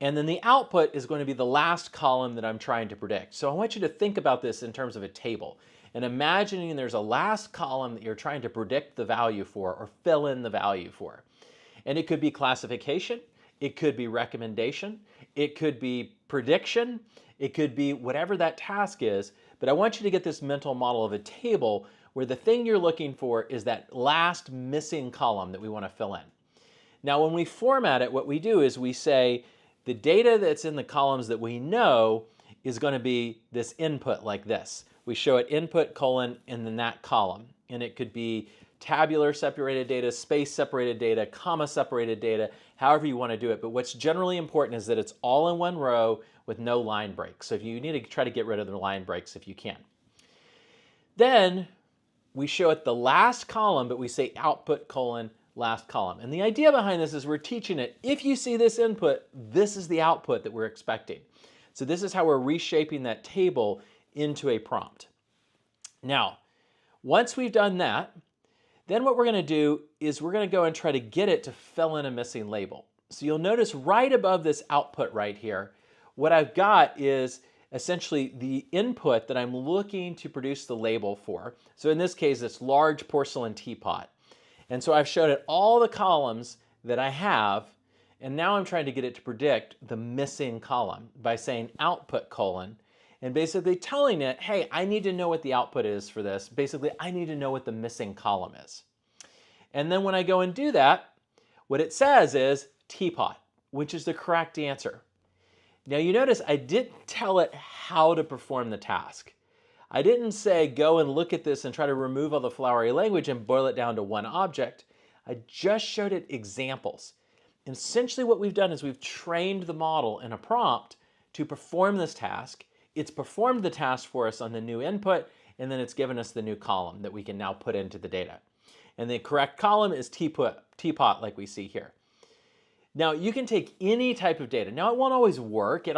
And then the output is going to be the last column that I'm trying to predict. So I want you to think about this in terms of a table and imagining there's a last column that you're trying to predict the value for or fill in the value for. And it could be classification, it could be recommendation, it could be prediction, it could be whatever that task is. But I want you to get this mental model of a table where the thing you're looking for is that last missing column that we want to fill in. Now, when we format it, what we do is we say the data that's in the columns that we know is going to be this input like this. We show it input colon and then that column. And it could be tabular separated data, space separated data, comma separated data, however you want to do it. But what's generally important is that it's all in one row with no line breaks. So if you need to try to get rid of the line breaks if you can. Then we show it the last column, but we say output colon last column. And the idea behind this is we're teaching it, if you see this input, this is the output that we're expecting. So this is how we're reshaping that table into a prompt. Now, once we've done that, then what we're going to do is we're going to go and try to get it to fill in a missing label. So you'll notice right above this output right here, what I've got is essentially the input that I'm looking to produce the label for. So in this case, it's large porcelain teapot. And so I've showed it all the columns that I have, and now I'm trying to get it to predict the missing column by saying output colon, and basically telling it, hey, I need to know what the output is for this. Basically, I need to know what the missing column is. And then when I go and do that, what it says is teapot, which is the correct answer. Now you notice I didn't tell it how to perform the task. I didn't say go and look at this and try to remove all the flowery language and boil it down to one object. I just showed it examples. And essentially what we've done is we've trained the model in a prompt to perform this task. It's performed the task for us on the new input, and then it's given us the new column that we can now put into the data. And the correct column is teapot like we see here. Now you can take any type of data. Now it won't always work. It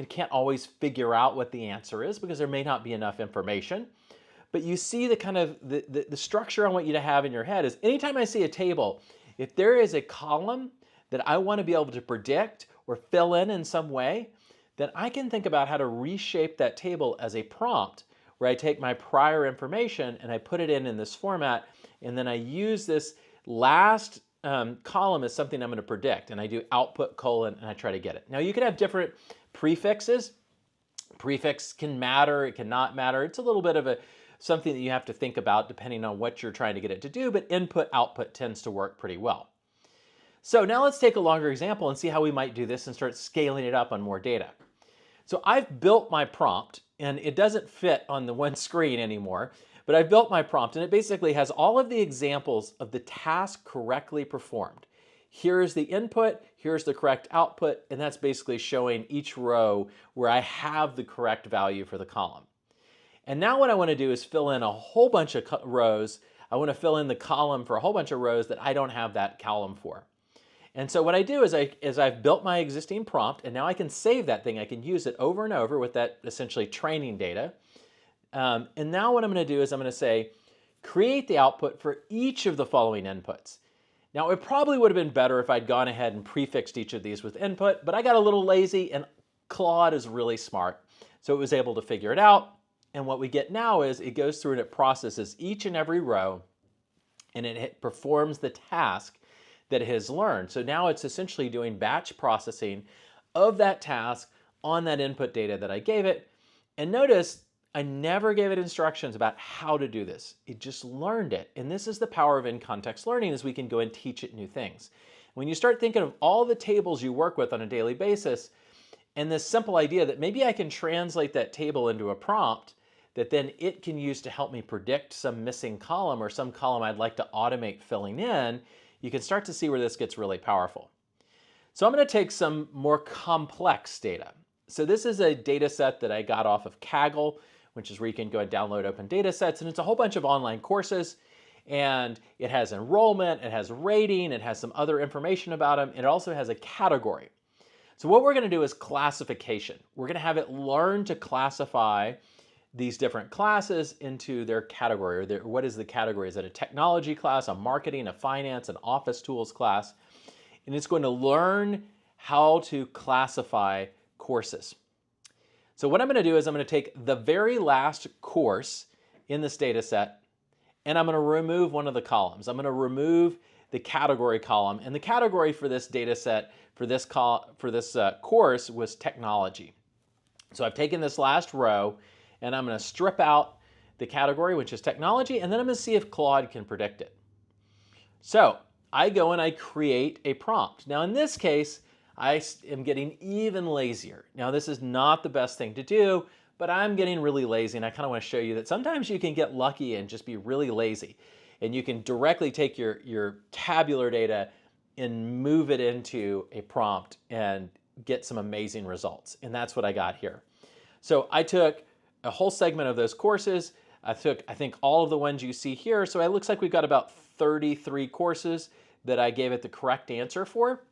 can't always figure out what the answer is because there may not be enough information. But you see the kind of the structure I want you to have in your head is anytime I see a table, if there is a column that I want to be able to predict or fill in some way, then I can think about how to reshape that table as a prompt where I take my prior information and I put it in this format, and then I use this last column as something I'm going to predict, and I do output colon and I try to get it. Now you can have different prefixes. Prefix can matter, it cannot matter. It's a little bit of something that you have to think about depending on what you're trying to get it to do, but input output tends to work pretty well. So now let's take a longer example and see how we might do this and start scaling it up on more data. So I've built my prompt, and it doesn't fit on the one screen anymore, but I've built my prompt, and it basically has all of the examples of the task correctly performed. Here's the input, here's the correct output, and that's basically showing each row where I have the correct value for the column. And now what I want to do is fill in a whole bunch of rows. I want to fill in the column for a whole bunch of rows that I don't have that column for. And so what I do is I've built my existing prompt, and now I can save that thing. I can use it over and over with that essentially training data. And now what I'm going to do is I'm going to say, create the output for each of the following inputs. Now it probably would have been better if I'd gone ahead and prefixed each of these with input, but I got a little lazy, and Claude is really smart. So it was able to figure it out. And what we get now is it goes through and it processes each and every row, and it performs the task that it has learned. So now it's essentially doing batch processing of that task on that input data that I gave it. And notice I never gave it instructions about how to do this. It just learned it. And this is the power of in-context learning, is we can go and teach it new things. When you start thinking of all the tables you work with on a daily basis, and this simple idea that maybe I can translate that table into a prompt that then it can use to help me predict some missing column or some column I'd like to automate filling in, you can start to see where this gets really powerful. So I'm going to take some more complex data. So this is a data set that I got off of Kaggle, which is where you can go and download open data sets, and it's a whole bunch of online courses, and it has enrollment, it has rating, it has some other information about them, and it also has a category. So what we're going to do is classification. We're going to have it learn to classify these different classes into their category, or what is the category? Is it a technology class, a marketing, a finance, an office tools class? And it's going to learn how to classify courses. So what I'm going to do is I'm going to take the very last course in this data set, and I'm going to remove one of the columns. I'm going to remove the category column, and the category for this data set for this course was technology. So I've taken this last row, and I'm going to strip out the category, which is technology, and then I'm going to see if Claude can predict it. So I go and I create a prompt. Now in this case, I am getting even lazier. Now this is not the best thing to do, but I'm getting really lazy, and I kind of want to show you that sometimes you can get lucky and just be really lazy. And you can directly take your tabular data and move it into a prompt and get some amazing results. And that's what I got here. So I took a whole segment of those courses. I think all of the ones you see here. So it looks like we've got about 33 courses that I gave it the correct answer for.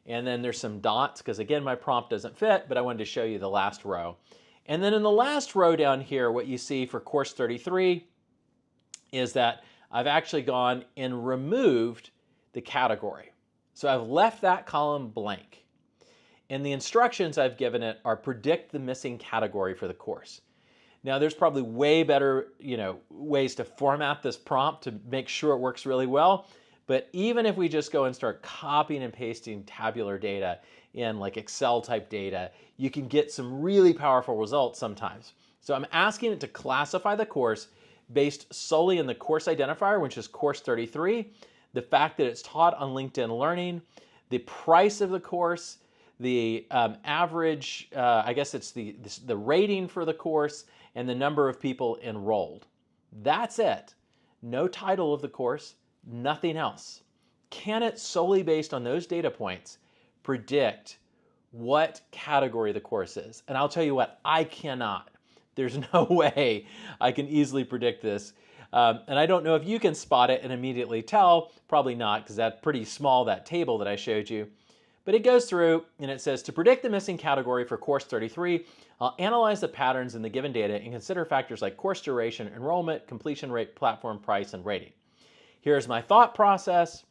And then there's some dots because, again, my prompt doesn't fit, but I wanted to show you the last row. And then in the last row down here, what you see for course 33 is that I've actually gone and removed the category. So I've left that column blank. And the instructions I've given it are predict the missing category for the course. Now there's probably way better, ways to format this prompt to make sure it works really well. But even if we just go and start copying and pasting tabular data in like Excel type data, you can get some really powerful results sometimes. So I'm asking it to classify the course based solely on the course identifier, which is course 33, the fact that it's taught on LinkedIn Learning, the price of the course, the average, I guess it's the rating for the course, and the number of people enrolled. That's it. No title of the course, nothing else. Can it, solely based on those data points, predict what category the course is? And I'll tell you what, I cannot. There's no way I can easily predict this. And I don't know if you can spot it and immediately tell. Probably not, because that's pretty small, that table that I showed you. But it goes through and it says, to predict the missing category for course 33, I'll analyze the patterns in the given data and consider factors like course duration, enrollment, completion rate, platform price, and rating. Here's my thought process.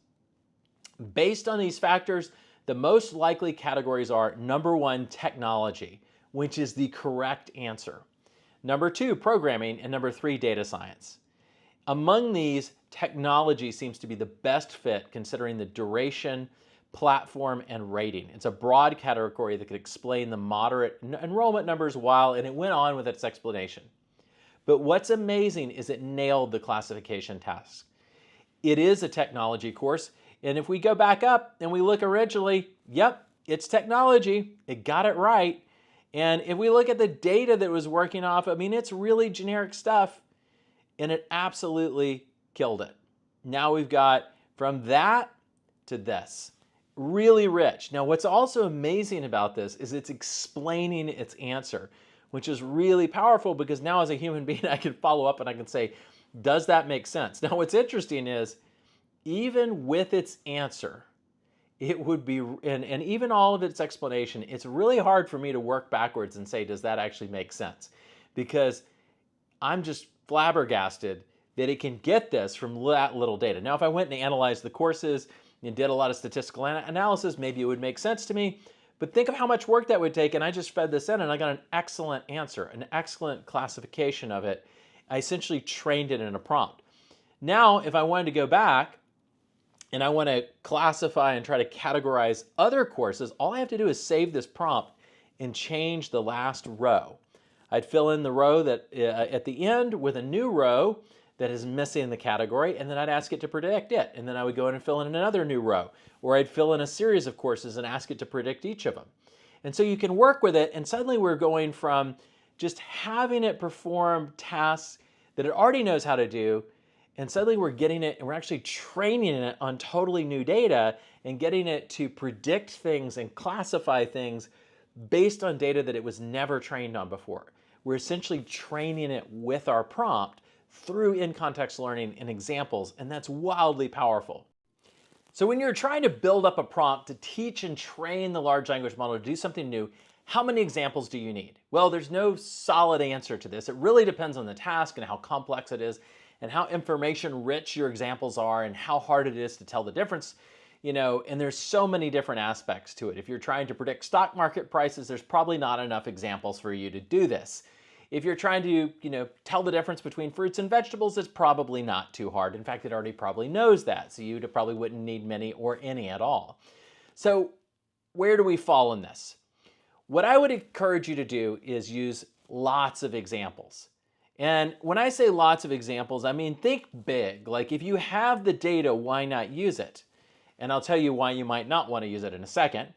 Based on these factors, the most likely categories are number 1, technology, which is the correct answer. Number 2, programming, and number 3, data science. Among these, technology seems to be the best fit considering the duration, platform, and rating. It's a broad category that could explain the moderate enrollment numbers and it went on with its explanation. But what's amazing is it nailed the classification task. It is a technology course, and if we go back up and we look originally, yep, it's technology. It got it right. And if we look at the data that it was working off, I mean, it's really generic stuff, and it absolutely killed it. Now we've got from that to this. Really rich. Now what's also amazing about this is it's explaining its answer, which is really powerful because now as a human being I can follow up and I can say, does that make sense? Now what's interesting is even with its answer, it would be, and even all of its explanation, it's really hard for me to work backwards and say, does that actually make sense? Because I'm just flabbergasted that it can get this from that little data. Now, if I went and analyzed the courses and did a lot of statistical analysis, maybe it would make sense to me. But think of how much work that would take, and I just fed this in, and I got an excellent answer, an excellent classification of it. I essentially trained it in a prompt. Now, if I wanted to go back, and I want to classify and try to categorize other courses, all I have to do is save this prompt and change the last row. I'd fill in the row that at the end with a new row that is missing the category, and then I'd ask it to predict it. And then I would go in and fill in another new row, or I'd fill in a series of courses and ask it to predict each of them. And so you can work with it, and suddenly we're going from just having it perform tasks that it already knows how to do, and suddenly we're getting it and we're actually training it on totally new data and getting it to predict things and classify things based on data that it was never trained on before. We're essentially training it with our prompt through in-context learning and examples, and that's wildly powerful. So when you're trying to build up a prompt to teach and train the large language model to do something new, how many examples do you need? Well, there's no solid answer to this. It really depends on the task and how complex it is and how information rich your examples are and how hard it is to tell the difference. And there's so many different aspects to it. If you're trying to predict stock market prices, there's probably not enough examples for you to do this. If you're trying to, tell the difference between fruits and vegetables, it's probably not too hard. In fact, it already probably knows that, so you probably wouldn't need many or any at all. So where do we fall in this? What I would encourage you to do is use lots of examples. And when I say lots of examples, I mean think big. Like if you have the data, why not use it? And I'll tell you why you might not want to use it in a second.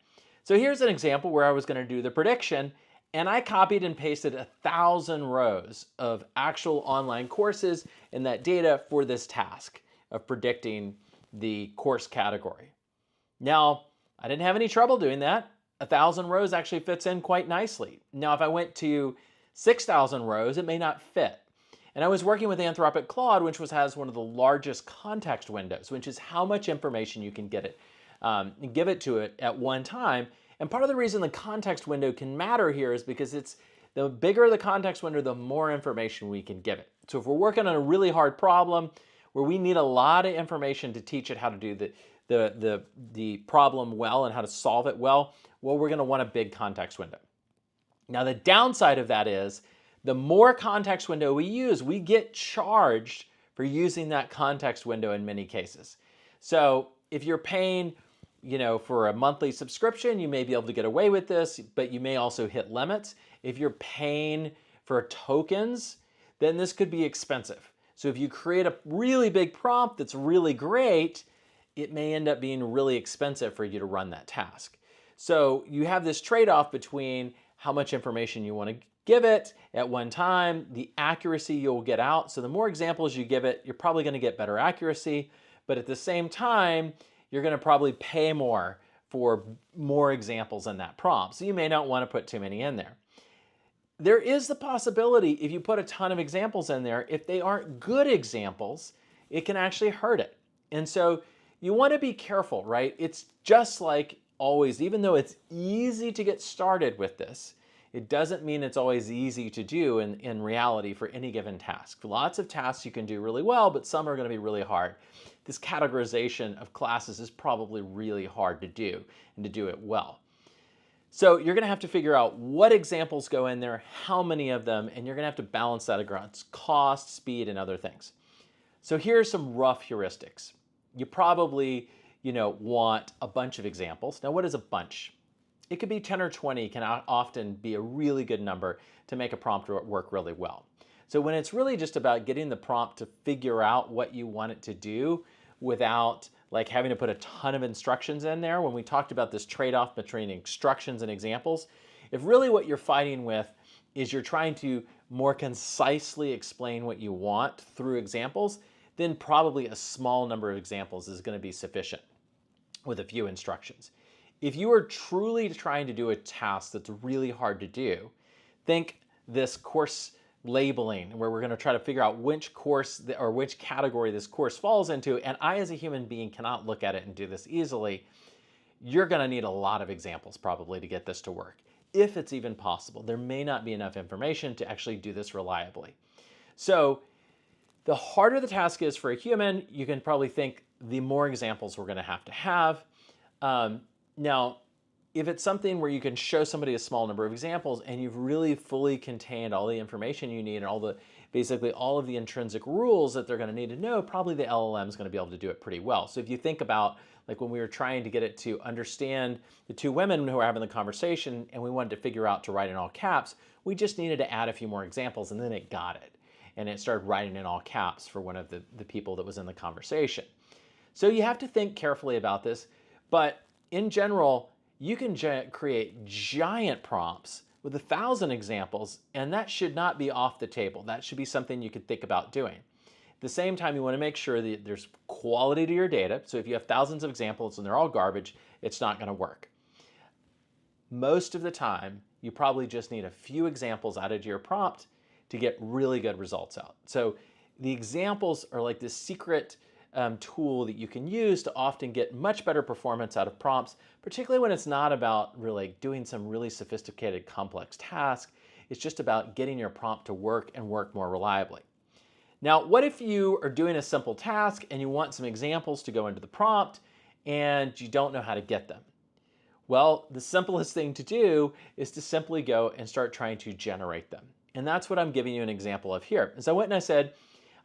So here's an example where I was going to do the prediction, and I copied and pasted 1,000 rows of actual online courses in that data for this task of predicting the course category. Now, I didn't have any trouble doing that. 1,000 rows actually fits in quite nicely. Now, if I went to 6,000 rows, it may not fit. And I was working with Anthropic Claude, which has one of the largest context windows, which is how much information you can give it to it at one time. And part of the reason the context window can matter here is because the bigger the context window, the more information we can give it. So if we're working on a really hard problem where we need a lot of information to teach it how to do the problem well and how to solve it well, we're going to want a big context window. Now, the downside of that is the more context window we use, we get charged for using that context window in many cases. So if you're paying, for a monthly subscription, you may be able to get away with this, but you may also hit limits. If you're paying for tokens, then this could be expensive. So if you create a really big prompt that's really great, it may end up being really expensive for you to run that task. So you have this trade-off between how much information you want to give it at one time, the accuracy you'll get out. So the more examples you give it, you're probably going to get better accuracy, but at the same time, you're going to probably pay more for more examples in that prompt. So you may not want to put too many in there. There is the possibility if you put a ton of examples in there, if they aren't good examples, it can actually hurt it. And so you want to be careful, right? It's just like always, even though it's easy to get started with this, it doesn't mean it's always easy to do in reality for any given task. Lots of tasks you can do really well, but some are going to be really hard. This categorization of classes is probably really hard to do and to do it well. So you're going to have to figure out what examples go in there, how many of them, and you're going to have to balance that against cost, speed, and other things. So here's some rough heuristics. You probably, want a bunch of examples. Now, what is a bunch? It could be 10 or 20, can often be a really good number to make a prompt work really well. So when it's really just about getting the prompt to figure out what you want it to do without like having to put a ton of instructions in there, when we talked about this trade-off between instructions and examples, if really what you're fighting with is you're trying to more concisely explain what you want through examples, then probably a small number of examples is going to be sufficient with a few instructions. If you are truly trying to do a task that's really hard to do, think this course labeling where we're going to try to figure out which course or which category this course falls into, and I as a human being cannot look at it and do this easily. You're going to need a lot of examples probably to get this to work, if it's even possible. There may not be enough information to actually do this reliably. So the harder the task is for a human, you can probably think the more examples we're going to have. Now, if it's something where you can show somebody a small number of examples and you've really fully contained all the information you need and basically all of the intrinsic rules that they're going to need to know, probably the LLM is going to be able to do it pretty well. So if you think about like when we were trying to get it to understand the two women who were having the conversation and we wanted to figure out to write in all caps, we just needed to add a few more examples and then it got it. And it started writing in all caps for one of the people that was in the conversation. So you have to think carefully about this, but in general, you can create giant prompts with 1,000 examples, and that should not be off the table. That should be something you could think about doing. At the same time, you want to make sure that there's quality to your data. So if you have thousands of examples and they're all garbage, it's not going to work. Most of the time, you probably just need a few examples added to your prompt to get really good results out. So the examples are like this secret tool that you can use to often get much better performance out of prompts, particularly when it's not about really doing some really sophisticated, complex task. It's just about getting your prompt to work and work more reliably. Now, what if you are doing a simple task and you want some examples to go into the prompt and you don't know how to get them? Well, the simplest thing to do is to simply go and start trying to generate them. And that's what I'm giving you an example of here. As I went and I said,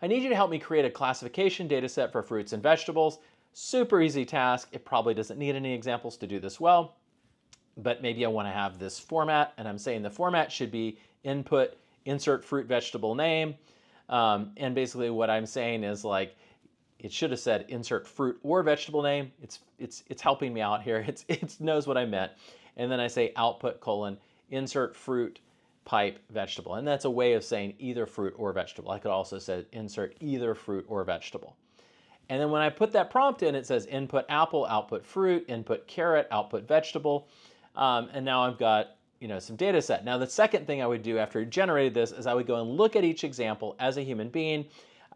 I need you to help me create a classification data set for fruits and vegetables. Super easy task. It probably doesn't need any examples to do this well, but maybe I want to have this format, and I'm saying the format should be input, insert fruit, vegetable name. And basically what I'm saying is like, it should have said insert fruit or vegetable name. It's helping me out here. It knows what I meant. And then I say output : insert fruit, pipe, vegetable. And that's a way of saying either fruit or vegetable. I could also say insert either fruit or vegetable. And then when I put that prompt in, it says input apple, output fruit, input carrot, output vegetable. And now I've got some data set. Now the second thing I would do after I generated this is I would go and look at each example as a human being.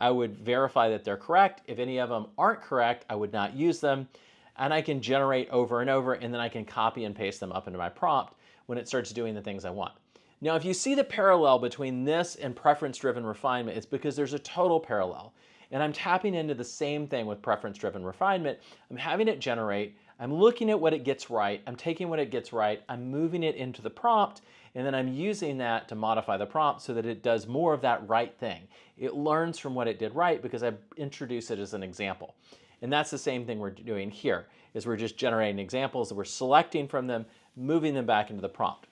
I would verify that they're correct. If any of them aren't correct, I would not use them. And I can generate over and over, and then I can copy and paste them up into my prompt when it starts doing the things I want. Now, if you see the parallel between this and preference-driven refinement, it's because there's a total parallel. And I'm tapping into the same thing with preference-driven refinement. I'm having it generate. I'm looking at what it gets right. I'm taking what it gets right. I'm moving it into the prompt. And then I'm using that to modify the prompt so that it does more of that right thing. It learns from what it did right because I introduce it as an example. And that's the same thing we're doing here, is we're just generating examples that we're selecting from them, moving them back into the prompt.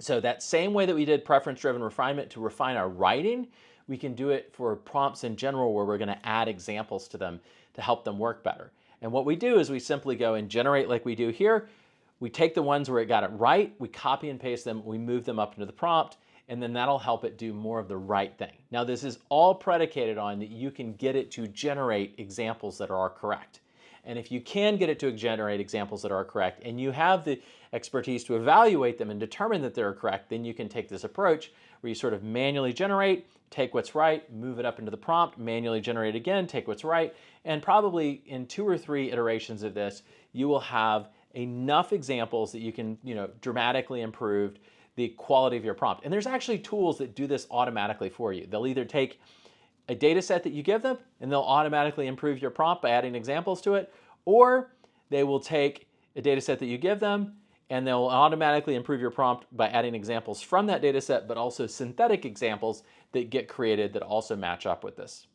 So that same way that we did preference-driven refinement to refine our writing, we can do it for prompts in general where we're going to add examples to them to help them work better. And what we do is we simply go and generate like we do here. We take the ones where it got it right, we copy and paste them, we move them up into the prompt, and then that'll help it do more of the right thing. Now this is all predicated on that you can get it to generate examples that are correct. And if you can get it to generate examples that are correct and you have the expertise to evaluate them and determine that they're correct, then you can take this approach where you sort of manually generate, take what's right, move it up into the prompt, manually generate again, take what's right, and probably in 2 or 3 iterations of this, you will have enough examples that you can, dramatically improve the quality of your prompt. And there's actually tools that do this automatically for you. They'll either take a data set that you give them and they'll automatically improve your prompt by adding examples to it, or they will take a data set that you give them and they'll automatically improve your prompt by adding examples from that data set, but also synthetic examples that get created that also match up with this.